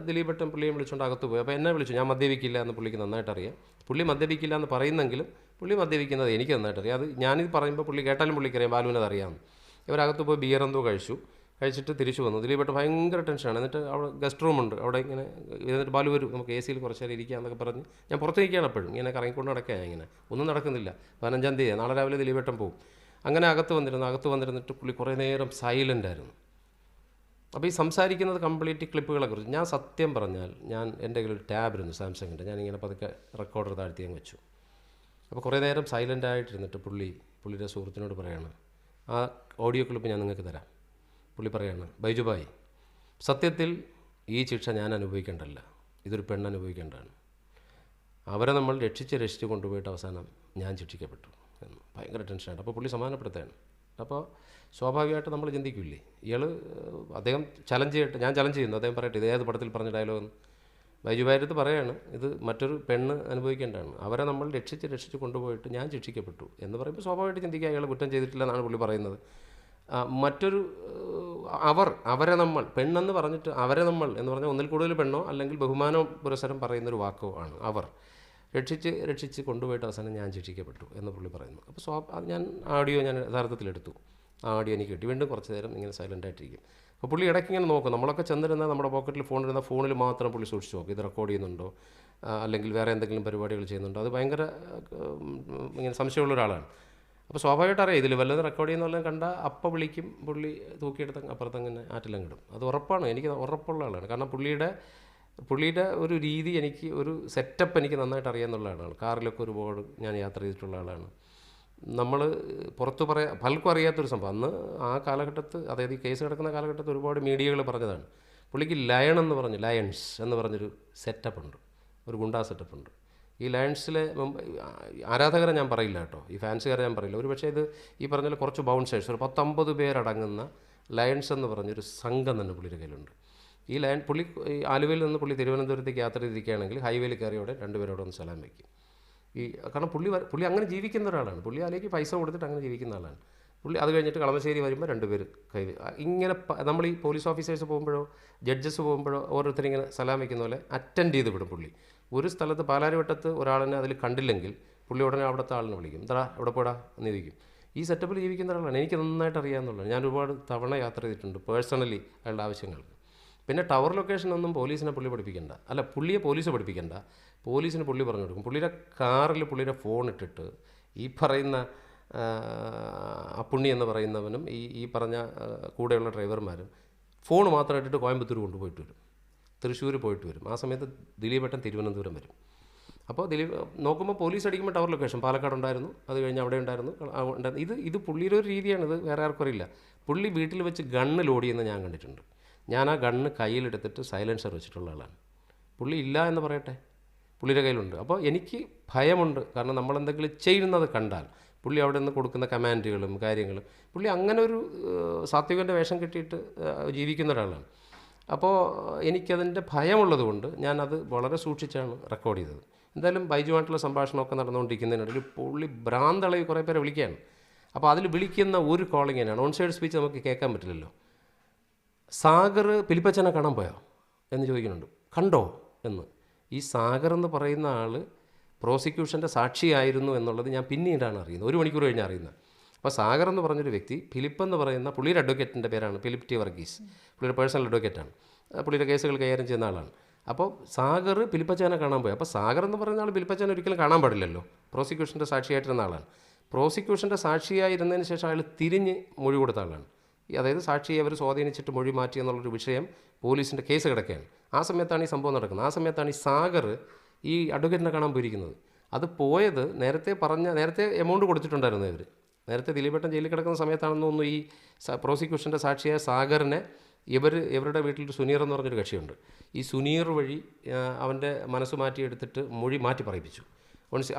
ദിലീപേട്ടൻ പുള്ളിയെ വിളിച്ചുകൊണ്ട് അകത്ത് പോയി. അപ്പോൾ എന്നെ വിളിച്ചു, ഞാൻ മദ്യപിക്കില്ല എന്ന് പുള്ളിക്ക് നന്നായിട്ടറിയാം. പുള്ളി മദ്യപിക്കില്ല എന്ന് പറയുന്നെങ്കിലും പുള്ളി മദ്യപിക്കുന്നത് എനിക്ക് നന്നായിട്ടറിയാം. അത് ഞാനിത് പറയുമ്പോൾ പുള്ളി കേട്ടാലും പുള്ളിക്കറിയാം ബാലുവിനത് അറിയാമെന്ന്. ഇവരകത്ത് പോയി ബിയർ എന്തോ കഴിച്ചിട്ട് തിരിച്ചു വന്നു. ദിലീപേട്ടൻ ഭയങ്കര ടെൻഷനാണ്. എന്നിട്ട് അവിടെ ഗസ്റ്റ് റൂമുണ്ട്, അവിടെ ഇങ്ങനെ എന്നിട്ട് ബാലു വരും, നമുക്ക് AC കുറച്ച് നേരം ഇരിക്കുക എന്നൊക്കെ പറഞ്ഞ് ഞാൻ പുറത്തേക്കാണ് എപ്പോഴും ഇങ്ങനെ കറങ്ങിക്കൊണ്ട് നടക്കുകയാണ്. ഇങ്ങനെ ഒന്നും നടക്കുന്നില്ല. 15-ാം തീയതി നാളെ രാവിലെ ദിലീപേട്ടൻ പോകും. അങ്ങനെ അകത്ത് വന്നിരുന്നിട്ട് പുള്ളി കുറേ നേരം സൈലൻ്റ് ആയിരുന്നു. അപ്പോൾ ഈ സംസാരിക്കുന്നത് കംപ്ലീറ്റ് ക്ലിപ്പുകളെക്കുറിച്ച്. ഞാൻ സത്യം പറഞ്ഞാൽ എൻ്റെ കയ്യിൽ ഒരു ടാബിരുന്നു സാംസങ്ങിൻ്റെ, ഞാനിങ്ങനെ പതുക്കെ റെക്കോർഡർ താഴ്ത്തി അങ്ങ് വെച്ചു. അപ്പോൾ കുറേ നേരം സൈലൻ്റ് ആയിട്ടിരുന്നിട്ട് പുള്ളിയുടെ സുഹൃത്തിനോട് പറയാണ്, ആ ഓഡിയോ ക്ലിപ്പ് ഞാൻ നിങ്ങൾക്ക് തരാം. പുള്ളി പറയാണ്, ബൈജു ഭായ്, സത്യത്തിൽ ഈ ശിക്ഷ ഞാൻ അനുഭവിക്കേണ്ടല്ല, ഇതൊരു പെണ്ണ് അനുഭവിക്കേണ്ടതാണ്. അവരെ നമ്മൾ രക്ഷിച്ച് കൊണ്ടുപോയിട്ട് അവസാനം ഞാൻ ശിക്ഷിക്കപ്പെട്ടു എന്ന് ഭയങ്കര ടെൻഷനായിട്ട്. അപ്പോൾ പുള്ളി സമാധാനപ്പെടുത്തുകയാണ്. അപ്പോൾ സ്വാഭാവികമായിട്ട് നമ്മൾ ചിന്തിക്കില്ലേ, അദ്ദേഹം ചലഞ്ച് ചെയ്യട്ടെ, ഞാൻ ചലഞ്ച് ചെയ്യുന്നു, അദ്ദേഹം പറയട്ടെ ഇത് ഏത് പടത്തിൽ പറഞ്ഞ ഡയലോഗെന്ന്. ബൈജു ഭാരത് പറയാണ് ഇത് മറ്റൊരു പെണ്ണ് അനുഭവിക്കേണ്ടതാണ്, അവരെ നമ്മൾ രക്ഷിച്ച് കൊണ്ടുപോയിട്ട് ഞാൻ ശിക്ഷിക്കപ്പെട്ടു എന്ന് പറയുമ്പോൾ സ്വാഭാവികമായിട്ട് ചിന്തിക്കുക അയാൾ കുറ്റം ചെയ്തിട്ടില്ല എന്നാണ് പുള്ളി പറയുന്നത്. മറ്റൊരു അവരെ നമ്മൾ പെണ്ണെന്ന് പറഞ്ഞിട്ട് അവരെ നമ്മൾ എന്ന് പറഞ്ഞാൽ ഒന്നിൽ കൂടുതൽ പെണ്ണോ അല്ലെങ്കിൽ ബഹുമാനോ പുരസ്സരം പറയുന്നൊരു വാക്കോ ആണ്. അവർ രക്ഷിച്ച് കൊണ്ടുപോയിട്ട് അവസാനം ഞാൻ ശിക്ഷിക്കപ്പെട്ടു എന്ന് പുള്ളി പറയുന്നു. അപ്പോൾ ഞാൻ ആഡിയോ യഥാർത്ഥത്തിലെടുത്തു. ആ ആഡിയോ എനിക്ക് കിട്ടി. വീണ്ടും കുറച്ച് നേരം ഇങ്ങനെ സൈലൻ്റായിട്ടിരിക്കും. അപ്പോൾ പുള്ളി ഇടയ്ക്ക് ഇങ്ങനെ നോക്കും. നമ്മളൊക്കെ ചെന്നിരുന്നാൽ നമ്മുടെ പോക്കറ്റിൽ ഫോണിൽ മാത്രം പുള്ളി സൂക്ഷിച്ച് നോക്കും, ഇത് റെക്കോർഡ് ചെയ്യുന്നുണ്ടോ അല്ലെങ്കിൽ വേറെ എന്തെങ്കിലും പരിപാടികൾ ചെയ്യുന്നുണ്ടോ. അത് ഭയങ്കര ഇങ്ങനെ സംശയമുള്ള ഒരാളാണ്. അപ്പോൾ സ്വാഭാവികമായിട്ട് അറിയാം ഇതിൽ വല്ലതും റെക്കോർഡ് ചെയ്യുന്നതെല്ലാം കണ്ടാൽ അപ്പം വിളിക്കും, പുള്ളി തൂക്കിയെടുത്ത് അപ്പുറത്തങ്ങനെ ആറ്റിലങ്ങിടും. അത് ഉറപ്പാണ്, എനിക്ക് ഉറപ്പുള്ള ആളാണ്. കാരണം പുള്ളിയുടെ ഒരു രീതി, എനിക്ക് ഒരു സെറ്റപ്പ് എനിക്ക് നന്നായിട്ട് അറിയാമെന്നുള്ള ആളാണ്. കാറിലൊക്കെ ഒരുപാട് ഞാൻ യാത്ര ചെയ്തിട്ടുള്ള ആളാണ്. നമ്മൾ പുറത്ത് പലർക്കും അറിയാത്തൊരു സംഭവം അന്ന് ആ കാലഘട്ടത്ത്, അതായത് ഈ കേസ് കിടക്കുന്ന കാലഘട്ടത്ത് ഒരുപാട് മീഡിയകൾ പറഞ്ഞതാണ്, പുള്ളിക്ക് ലയൺസ് എന്ന് പറഞ്ഞൊരു സെറ്റപ്പുണ്ട്, ഒരു ഗുണ്ടാ സെറ്റപ്പുണ്ട്. ഈ ലയൺസിലെ ആരാധകരെ ഞാൻ പറയില്ല കേട്ടോ, ഈ ഫാൻസുകാരെ ഞാൻ പറയില്ല. ഒരു പക്ഷേ ഇത് ഈ പറഞ്ഞ കുറച്ച് ബൗൺസേഴ്സ്, ഒരു 10-50 പേരടങ്ങുന്ന ലയൺസ് എന്ന് പറഞ്ഞൊരു സംഘം തന്നെ പുള്ളിയുടെ കയ്യിലുണ്ട്. ഈ പുള്ളി ആലുവയിൽ നിന്ന് പുള്ളി തിരുവനന്തപുരത്തേക്ക് യാത്ര ചെയ്തിരിക്കുകയാണെങ്കിൽ ഹൈവേയിൽ കയറിയോടെ രണ്ടുപേരോടെ ഒന്ന് സലാം വയ്ക്കും. കാരണം പുള്ളി അങ്ങനെ ജീവിക്കുന്ന ഒരാളാണ്. പുള്ളി അതിലേക്ക് പൈസ കൊടുത്തിട്ട് അങ്ങനെ ജീവിക്കുന്ന ആളാണ് പുള്ളി. അത് കഴിഞ്ഞിട്ട് കളമശ്ശേരി വരുമ്പോൾ രണ്ടുപേർ ഇങ്ങനെ നമ്മൾ ഈ പോലീസ് ഓഫീസേഴ്സ് പോകുമ്പോഴോ ജഡ്ജസ് പോകുമ്പോഴോ ഓരോരുത്തരിങ്ങനെ സലാം വയ്ക്കുന്ന പോലെ അറ്റൻഡ് ചെയ്ത് വിടും പുള്ളി. ഒരു സ്ഥലത്ത് പാലാരിവട്ടത്ത് ഒരാളിനെ അതിൽ കണ്ടില്ലെങ്കിൽ പുള്ളി ഉടനെ അവിടുത്തെ ആളിനെ വിളിക്കും, എന്താ എവിടെ പോടാ എന്ന് ചോദിക്കും. ഈ സെറ്റപ്പിൽ ജീവിക്കുന്ന ഒരാളാണ്. എനിക്ക് നന്നായിട്ട് അറിയാമെന്നുള്ളത്. ഞാൻ ഒരുപാട് തവണ യാത്ര ചെയ്തിട്ടുണ്ട് പേഴ്സണലി അയാളുടെ ആവശ്യങ്ങൾക്ക്. പിന്നെ ടവർ ലൊക്കേഷനൊന്നും പോലീസിനെ പുള്ളി പഠിപ്പിക്കേണ്ട, അല്ല പുള്ളിയെ പോലീസ് പഠിപ്പിക്കേണ്ട, പോലീസിന് പുള്ളി പറഞ്ഞു കൊടുക്കും. പുള്ളിയുടെ കാറിൽ പുള്ളിയുടെ ഫോൺ ഇട്ടിട്ട് ഈ പറയുന്ന അപ്പുണ്ണി എന്ന് പറയുന്നവനും ഈ പറഞ്ഞ കൂടെയുള്ള ഡ്രൈവർമാരും ഫോൺ മാത്രം ഇട്ടിട്ട് കോയമ്പത്തൂർ കൊണ്ടുപോയിട്ട് വരും, തൃശ്ശൂർ പോയിട്ട് വരും. ആ സമയത്ത് ദിലീപേട്ടൻ തിരുവനന്തപുരം വരും. അപ്പോൾ ദിലീപ് നോക്കുമ്പോൾ പോലീസ് അടിക്കുമ്പോൾ ടവർ ലൊക്കേഷൻ പാലക്കാട് ഉണ്ടായിരുന്നു, അത് കഴിഞ്ഞ് അവിടെ ഉണ്ടായിരുന്നു. ഇത് പുള്ളിയുടെ ഒരു രീതിയാണ്, ഇത് വേറെ ആർക്കും അറിയില്ല. പുള്ളി വീട്ടിൽ വെച്ച് ഗണ്ണ് ലോഡ് ചെയ്യുന്നത് ഞാൻ കണ്ടിട്ടുണ്ട്. ഞാൻ ആ ഗണ്ണ് കയ്യിലെടുത്തിട്ട് സൈലൻസർ വെച്ചിട്ടുള്ള ആളാണ്. പുള്ളി ഇല്ല എന്ന് പറയട്ടെ, പുള്ളിയുടെ കയ്യിലുണ്ട്. അപ്പോൾ എനിക്ക് ഭയമുണ്ട്, കാരണം നമ്മളെന്തെങ്കിലും ചെയ്യുന്നത് കണ്ടാൽ പുള്ളി അവിടെ നിന്ന് കൊടുക്കുന്ന കമാൻഡുകളും കാര്യങ്ങളും, പുള്ളി അങ്ങനെ ഒരു സാത്വികൻ്റെ വേഷം കെട്ടിയിട്ട് ജീവിക്കുന്ന ഒരാളാണ്. അപ്പോൾ എനിക്കതിൻ്റെ ഭയമുള്ളത് കൊണ്ട് ഞാനത് വളരെ സൂക്ഷിച്ചാണ് റെക്കോർഡ് ചെയ്തത്. എന്തായാലും ബൈജുമായിട്ടുള്ള സംഭാഷണമൊക്കെ നടന്നുകൊണ്ടിരിക്കുന്നതിനിടയിൽ പുള്ളി ഭ്രാന്തളവ് കുറേ പേരെ വിളിക്കുകയാണ്. അപ്പോൾ അതിൽ വിളിക്കുന്ന ഒരു കോളിംഗ് തന്നെയാണ്, ഓൺ സൈഡ് സ്പീച്ച് നമുക്ക് കേൾക്കാൻ പറ്റില്ലല്ലോ. സാഗർ പിലിപ്പച്ചനെ കാണാൻ പോയോ എന്ന് ചോദിക്കുന്നുണ്ട്. കണ്ടോ എന്ന്. ഈ സാഗർ എന്ന് പറയുന്ന ആൾ പ്രോസിക്യൂഷൻ്റെ സാക്ഷിയായിരുന്നു എന്നുള്ളത് ഞാൻ പിന്നീടാണ് അറിയുന്നത്, 1 മണിക്കൂർ കഴിഞ്ഞ് അറിയുന്നത്. അപ്പോൾ സാഗർ എന്ന് പറഞ്ഞൊരു വ്യക്തി, ഫിലിപ്പ് എന്ന് പറയുന്ന പുള്ളിയുടെ അഡ്വക്കേറ്റിൻ്റെ പേരാണ് ഫിലിപ്പ് ടി വർഗീസ്, പുള്ളിയുടെ പേഴ്സണൽ അഡ്വക്കേറ്റാണ്, പുള്ളിയുടെ കേസുകൾ കൈകാര്യം ചെയ്യുന്ന ആളാണ്. അപ്പോൾ സാഗർ പിലിപ്പച്ചാനെ കാണാൻ പോയി. അപ്പോൾ സാഗർ എന്ന് പറയുന്ന ആൾ പിലിപ്പച്ചാനെ ഒരിക്കലും കാണാൻ പാടില്ലല്ലോ, പ്രോസിക്യൂഷൻ്റെ സാക്ഷിയായിട്ടിരുന്ന ആളാണ്. പ്രോസിക്യൂഷൻ്റെ സാക്ഷിയായിരുന്നതിന് ശേഷം അയാൾ തിരിഞ്ഞ് മൊഴി കൊടുത്ത ആളാണ്. അതായത് സാക്ഷിയെ അവർ സ്വാധീനിച്ചിട്ട് മൊഴി മാറ്റി എന്നുള്ളൊരു വിഷയം പോലീസിൻ്റെ കേസ് കിടക്കുകയാണ്. ആ സമയത്താണ് ഈ സംഭവം നടക്കുന്നത്. ആ സമയത്താണ് ഈ സാഗർ ഈ അഡ്വക്കേറ്റിനെ കാണാൻ പോയിരിക്കുന്നത്. അത് പോയത് നേരത്തെ എമൗണ്ട് കൊടുത്തിട്ടുണ്ടായിരുന്നു ഇവർ. നേരത്തെ ദിലീപേട്ടൻ ജയിലിൽ കിടക്കുന്ന സമയത്താണെന്ന് തോന്നുന്നു ഈ പ്രോസിക്യൂഷൻ്റെ സാക്ഷിയായ സാഗറിനെ ഇവരുടെ വീട്ടിൽ സുനീർ എന്ന് പറഞ്ഞൊരു കക്ഷിയുണ്ട്. ഈ സുനീർ വഴി അവൻ്റെ മനസ്സ് മാറ്റിയെടുത്തിട്ട് മൊഴി മാറ്റി പറയിപ്പിച്ചു.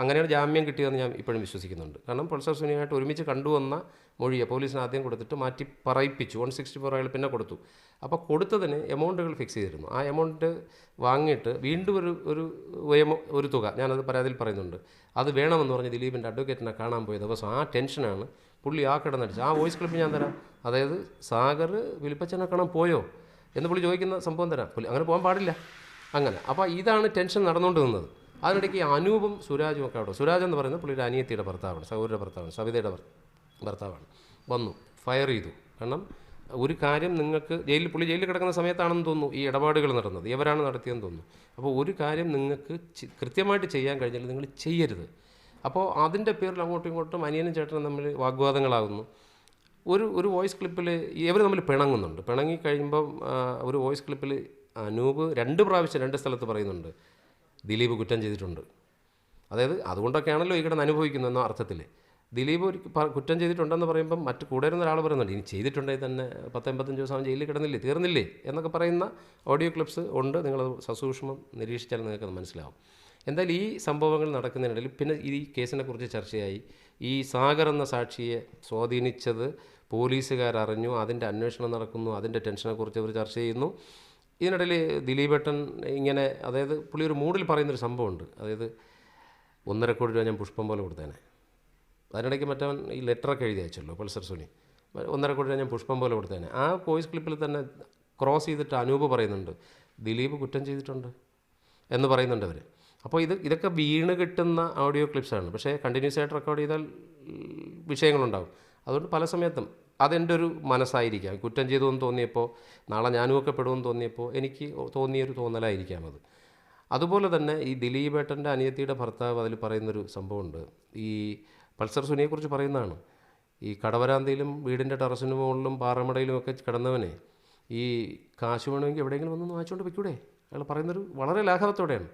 അങ്ങനെയാണ് ജാമ്യം കിട്ടിയതെന്ന് ഞാൻ ഇപ്പോഴും വിശ്വസിക്കുന്നുണ്ട്. കാരണം പ്രൊഫസർ സുനിയായിട്ട് ഒരുമിച്ച് കണ്ടുവന്ന മൊഴിയെ പോലീസിന് ആദ്യം കൊടുത്തിട്ട് മാറ്റി പറയിപ്പിച്ചു. 164 അയാൾ പിന്നെ കൊടുത്തു. അപ്പോൾ കൊടുത്തതിന് എമൗണ്ടുകൾ ഫിക്സ് ചെയ്തിരുന്നു. ആ എമൗണ്ട് വാങ്ങിയിട്ട് വീണ്ടും ഒരു തുക ഞാനത് പരാതിയിൽ പറയുന്നുണ്ട്, അത് വേണമെന്ന് പറഞ്ഞ് ദിലീപിൻ്റെ അഡ്വക്കേറ്റിനെ കാണാൻ പോയ ദിവസം ആ ടെൻഷനാണ് പുള്ളി ആ കിടന്നടിച്ച്. ആ വോയിസ് ക്ലിപ്പ് ഞാൻ തരാം. അതായത് സാഗർ വിളിപ്പച്ചനെ കാണാൻ പോയോ എന്ന് പുള്ളി ചോദിക്കുന്ന സംഭവം തരാം. പുള്ളി അങ്ങനെ പോകാൻ പാടില്ല അങ്ങനെ. അപ്പോൾ ഇതാണ് ടെൻഷൻ നടന്നുകൊണ്ട് നിന്നത്. അതിനിടയ്ക്ക് അനൂപും സുരാജും ഒക്കെ അവിടെ, സുരാജ് എന്ന് പറയുന്നത് പുള്ളിയുടെ അനിയത്തിയുടെ ഭർത്താവാണ്, സൗരയുടെ ഭർത്താവാണ്, സവിതയുടെ ഭർത്താവാണ്, വന്നു ഫയർ ചെയ്തു. കാരണം ഒരു കാര്യം നിങ്ങൾക്ക് പുള്ളി ജയിലിൽ കിടക്കുന്ന സമയത്താണെന്ന് തോന്നുന്നു ഈ ഇടപാടുകൾ നടന്നത്, ഇവരാണ് നടത്തിയെന്ന് തോന്നുന്നു. അപ്പോൾ ഒരു കാര്യം നിങ്ങൾക്ക് കൃത്യമായിട്ട് ചെയ്യാൻ കഴിഞ്ഞാൽ നിങ്ങൾ ചെയ്യരുത്. അപ്പോൾ അതിൻ്റെ പേരിൽ അങ്ങോട്ടും ഇങ്ങോട്ടും അനിയനും ചേട്ടനും തമ്മിൽ വാഗ്വാദങ്ങളാകുന്നു. ഒരു വോയിസ് ക്ലിപ്പിൽ ഇവർ തമ്മിൽ പിണങ്ങുന്നുണ്ട്. പിണങ്ങി കഴിയുമ്പം ഒരു വോയിസ് ക്ലിപ്പിൽ അനൂപ് 2 പ്രാവശ്യം 2 സ്ഥലത്ത് പറയുന്നുണ്ട് ദിലീപ് കുറ്റം ചെയ്തിട്ടുണ്ട്. അതായത് അതുകൊണ്ടൊക്കെയാണല്ലോ ഈ കിടന്ന് അനുഭവിക്കുന്നത് എന്ന അർത്ഥത്തിൽ. ദിലീപ് കുറ്റം ചെയ്തിട്ടുണ്ടെന്ന് പറയുമ്പം മറ്റ് കൂടെ ഇരുന്ന ഒരാൾ പറയുന്നുണ്ട്, ഇനി ചെയ്തിട്ടുണ്ടെങ്കിൽ തന്നെ 10-85 ദിവസം അവൻ ജയിലിൽ കിടന്നില്ലേ, തീർന്നില്ലേ എന്നൊക്കെ പറയുന്ന ഓഡിയോ ക്ലിപ്സ് ഉണ്ട്. നിങ്ങളത് സസൂക്ഷ്മം നിരീക്ഷിച്ചാൽ നിങ്ങൾക്ക് മനസ്സിലാവും. എന്തായാലും ഈ സംഭവങ്ങൾ നടക്കുന്നതിനിടയിൽ പിന്നെ ഈ കേസിനെ കുറിച്ച് ചർച്ചയായി. ഈ സാഗർ എന്ന സാക്ഷിയെ സ്വാധീനിച്ചത് പോലീസുകാരറിഞ്ഞു, അതിൻ്റെ അന്വേഷണം നടക്കുന്നു, അതിൻ്റെ ടെൻഷനെക്കുറിച്ച് അവർ ചർച്ച ചെയ്യുന്നു. ഇതിനിടയിൽ ദിലീപേട്ടൻ ഇങ്ങനെ, അതായത് പുള്ളി ഒരു മൂഡിൽ പറയുന്നൊരു സംഭവമുണ്ട്. അതായത് 1.5 കോടി രൂപ ഞാൻ പുഷ്പം പോലെ കൊടുത്തേനെ. അതിനിടയ്ക്ക് മറ്റവൻ ഈ ലെറ്ററൊക്കെ എഴുതി അയച്ചല്ലോ, പൾസർ സുനി. 1.5 കോടി രൂപ ഞാൻ പുഷ്പം പോലെ കൊടുത്തേനെ. ആ വോയിസ് ക്ലിപ്പിൽ തന്നെ ക്രോസ് ചെയ്തിട്ട് അനൂപ് പറയുന്നുണ്ട് ദിലീപ് കുറ്റം ചെയ്തിട്ടുണ്ട് എന്ന് പറയുന്നുണ്ട് അവർ. അപ്പോൾ ഇതൊക്കെ വീണ് കിട്ടുന്ന ഓഡിയോ ക്ലിപ്സാണ്. പക്ഷേ കണ്ടിന്യൂസ് ആയിട്ട് റെക്കോർഡ് ചെയ്താൽ വിഷയങ്ങളുണ്ടാകും. അതുകൊണ്ട് പല സമയത്തും അതെൻ്റെ ഒരു മനസ്സായിരിക്കാം. കുറ്റം ചെയ്തു എന്ന് തോന്നിയപ്പോൾ, നാളെ ഞാനും ഒക്കെ പെടുമെന്ന് തോന്നിയപ്പോൾ എനിക്ക് തോന്നിയൊരു തോന്നലായിരിക്കാം അത്. അതുപോലെ തന്നെ ഈ ദിലീപേട്ടൻ്റെ അനിയത്തിയുടെ ഭർത്താവ് അതിൽ പറയുന്നൊരു സംഭവമുണ്ട്. ഈ പൾസർ സുനിയെക്കുറിച്ച് പറയുന്നതാണ്. ഈ കടവരാന്തയിലും വീടിൻ്റെ ടെറസിന് മുകളിലും പാറമടയിലും ഒക്കെ കിടന്നവനെ ഈ കാശ് വേണമെങ്കിൽ എവിടെയെങ്കിലും വന്നൊന്ന് വാങ്ങിച്ചുകൊണ്ട് വെക്കൂടെ? അയാൾ പറയുന്നൊരു വളരെ ലാഘവത്തോടെയാണ്.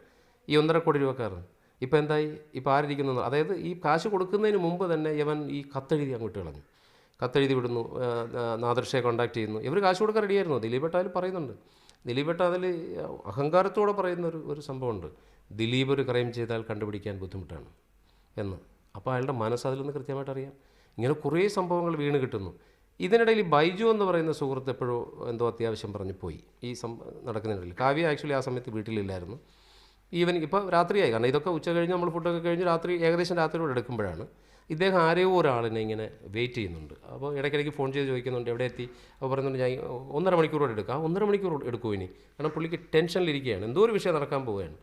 ഈ 1.5 കോടി രൂപക്കാരൻ ഇപ്പോൾ എന്തായി, ഇപ്പോൾ ആരിരിക്കുന്നു? അതായത് ഈ കാശ് കൊടുക്കുന്നതിന് മുമ്പ് തന്നെ ഇവൻ ഈ കത്തെഴുതി അങ്ങോട്ട് കളഞ്ഞു. കത്തെഴുതി വിടുന്നു, നാദർഷയെ കോൺടാക്ട് ചെയ്യുന്നു. ഇവർ കാശ് കൊടുക്കാൻ റെഡിയായിരുന്നു. ദിലീപേട്ട അതിൽ പറയുന്നുണ്ട്. ദിലീപേട്ട അതിൽ അഹങ്കാരത്തോടെ പറയുന്ന ഒരു സംഭവമുണ്ട്. ദിലീപ് ഒരു ക്രൈം ചെയ്താൽ കണ്ടുപിടിക്കാൻ ബുദ്ധിമുട്ടാണ് എന്ന്. അപ്പോൾ അയാളുടെ മനസ്സ് അതിൽ നിന്ന് കൃത്യമായിട്ട് അറിയാം. ഇങ്ങനെ കുറേ സംഭവങ്ങൾ വീണ് കിട്ടുന്നു. ഇതിനിടയിൽ ബൈജു എന്ന് പറയുന്ന സുഹൃത്ത് എപ്പോഴോ എന്തോ അത്യാവശ്യം പറഞ്ഞ് പോയി ഈ നടക്കുന്നതിനിടയിൽ. കാവ്യ ആക്ച്വലി ആ സമയത്ത് വീട്ടിലില്ലായിരുന്നു. ഈവനിങ് ഇപ്പോൾ രാത്രിയായി, കാരണം ഇതൊക്കെ ഉച്ച കഴിഞ്ഞ് നമ്മൾ ഫുഡൊക്കെ കഴിഞ്ഞ് ഏകദേശം രാത്രിയോടെ എടുക്കുമ്പോഴാണ് ഇദ്ദേഹം ആരെയോ ഒരാളിനെ ഇങ്ങനെ വെയിറ്റ് ചെയ്യുന്നുണ്ട്. അപ്പോൾ ഇടയ്ക്കിടയ്ക്ക് ഫോൺ ചെയ്ത് ചോദിക്കുന്നുണ്ട് എവിടെ എത്തി. അപ്പോൾ പറയുന്നുണ്ട് ഞാൻ 1.5 മണിക്കൂറോടെ എടുക്കാം. 1.5 മണിക്കൂർ എടുക്കും ഇനി, കാരണം പുള്ളിക്ക് ടെൻഷനിലിരിക്കുകയാണ്, എന്തോ ഒരു വിഷയം നടക്കാൻ പോവുകയാണ്.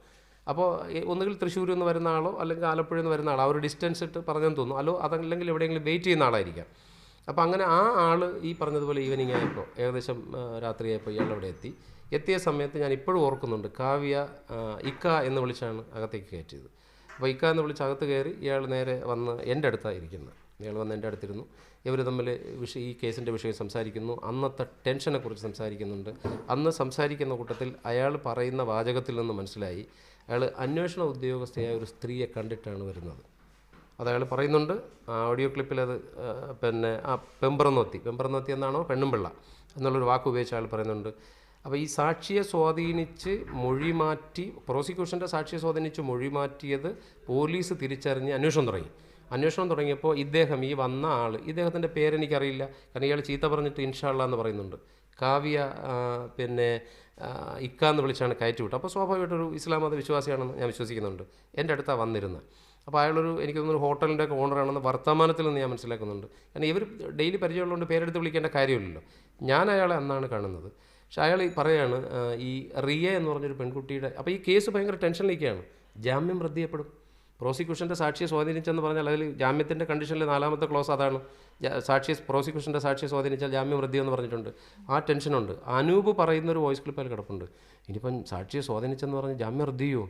അപ്പോൾ ഒന്നുകിൽ തൃശ്ശൂരിൽ നിന്ന് വരുന്ന ആളോ അല്ലെങ്കിൽ ആലപ്പുഴയിൽ നിന്ന് വരുന്ന ആളോ ആ ഒരു ഡിസ്റ്റൻസ് ഇട്ട് പറഞ്ഞെന്ന് തോന്നുന്നു, അതല്ലെങ്കിൽ എവിടെയെങ്കിലും വെയിറ്റ് ചെയ്യുന്ന ആളായിരിക്കാം. അപ്പോൾ അങ്ങനെ ആ ആൾ ഈ പറഞ്ഞതുപോലെ ഈവനിങ് ആയപ്പോൾ ഏകദേശം രാത്രിയായപ്പോൾ ഇയാൾ അവിടെ എത്തിയ സമയത്ത് ഞാൻ ഇപ്പോഴും ഓർക്കുന്നുണ്ട്, കാവ്യ ഇക്ക എന്ന് വിളിച്ചാണ് അകത്തേക്ക് കയറ്റിയത്. അപ്പോൾ ഇക്ക എന്ന് വിളിച്ച് അകത്ത് കയറി ഇയാൾ നേരെ വന്ന് എൻ്റെ അടുത്താണ് ഇരിക്കുന്നത്. ഇയാൾ വന്ന് എൻ്റെ അടുത്തിരുന്നു. ഇവർ തമ്മിൽ ഈ കേസിൻ്റെ വിഷയം സംസാരിക്കുന്നു. അന്നത്തെ ടെൻഷനെക്കുറിച്ച് സംസാരിക്കുന്നുണ്ട്. അന്ന് സംസാരിക്കുന്ന കൂട്ടത്തിൽ അയാൾ പറയുന്ന വാചകത്തിൽ നിന്ന് മനസ്സിലായി അയാൾ അന്വേഷണ ഉദ്യോഗസ്ഥയായ ഒരു സ്ത്രീയെ കണ്ടിട്ടാണ് വരുന്നത്. അത് അയാൾ പറയുന്നുണ്ട്. ഓഡിയോ ക്ലിപ്പിൽ അത് പിന്നെ പെമ്പറന്നോത്തി എന്നാണോ പെണ്ണുമ്പിള്ള എന്നുള്ളൊരു വാക്ക് ഉപയോഗിച്ച് അയാൾ പറയുന്നുണ്ട്. അപ്പോൾ ഈ സാക്ഷിയെ സ്വാധീനിച്ച് പ്രോസിക്യൂഷൻ്റെ സാക്ഷിയെ സ്വാധീനിച്ച് മൊഴി മാറ്റിയത് പോലീസ് തിരിച്ചറിഞ്ഞ് അന്വേഷണം തുടങ്ങിയപ്പോൾ ഇദ്ദേഹം ഈ വന്ന ആൾ, ഇദ്ദേഹത്തിൻ്റെ പേരെനിക്കറിയില്ല, കാരണം ഇയാൾ ചീത്ത പറഞ്ഞിട്ട് ഇൻഷാള്ള എന്ന് പറയുന്നുണ്ട്. കാവ്യ പിന്നെ ഇക്ക എന്ന് വിളിച്ചാണ് കയറ്റി വിട്ടത്. അപ്പോൾ സ്വാഭാവികമായിട്ടൊരു ഇസ്ലാം മത വിശ്വാസിയാണെന്ന് ഞാൻ വിശ്വസിക്കുന്നുണ്ട്. എൻ്റെ അടുത്താണ് വന്നിരുന്നത്. അപ്പോൾ അയാളൊരു എനിക്ക് തോന്നുന്നു ഹോട്ടലിൻ്റെ ഒക്കെ ഓണറാണെന്ന് വർത്തമാനത്തിൽ നിന്ന് ഞാൻ മനസ്സിലാക്കുന്നുണ്ട്. കാരണം ഇവർ ഡെയിലി പരിചയമുള്ളതുകൊണ്ട് പേരെടുത്ത് വിളിക്കേണ്ട കാര്യമില്ലല്ലോ. ഞാൻ അയാളെ അന്നാണ് കാണുന്നത്. പക്ഷേ അയാൾ പറയാണ് ഈ റിയ എന്ന് പറഞ്ഞൊരു പെൺകുട്ടിയുടെ, അപ്പോൾ ഈ കേസ് ഭയങ്കര ടെൻഷനിലേക്കാണ്. ജാമ്യം റദ്ദ് ചെയ്യപ്പെടും. പ്രോസിക്യൂഷൻ്റെ സാക്ഷിയെ സ്വാധീനിച്ചെന്ന് പറഞ്ഞാൽ അതിൽ ജാമ്യത്തിൻ്റെ കണ്ടീഷനിൽ 4ാമത്തെ ക്ലോസ് അതാണ്. പ്രോസിക്യൂഷൻ്റെ സാക്ഷിയെ സ്വാധീനിച്ചാൽ ജാമ്യം റദ്ദ് എന്ന് പറഞ്ഞിട്ടുണ്ട്. ആ ടെൻഷനുണ്ട്. അനൂപ് പറയുന്നൊരു വോയിസ് ക്ലിപ്പ് അതിൽ കിടപ്പുണ്ട്. ഇനിയിപ്പം സാക്ഷിയെ സ്വാധീനിച്ചെന്ന് പറഞ്ഞ് ജാമ്യം റദ്ദ് ചെയ്യുമോ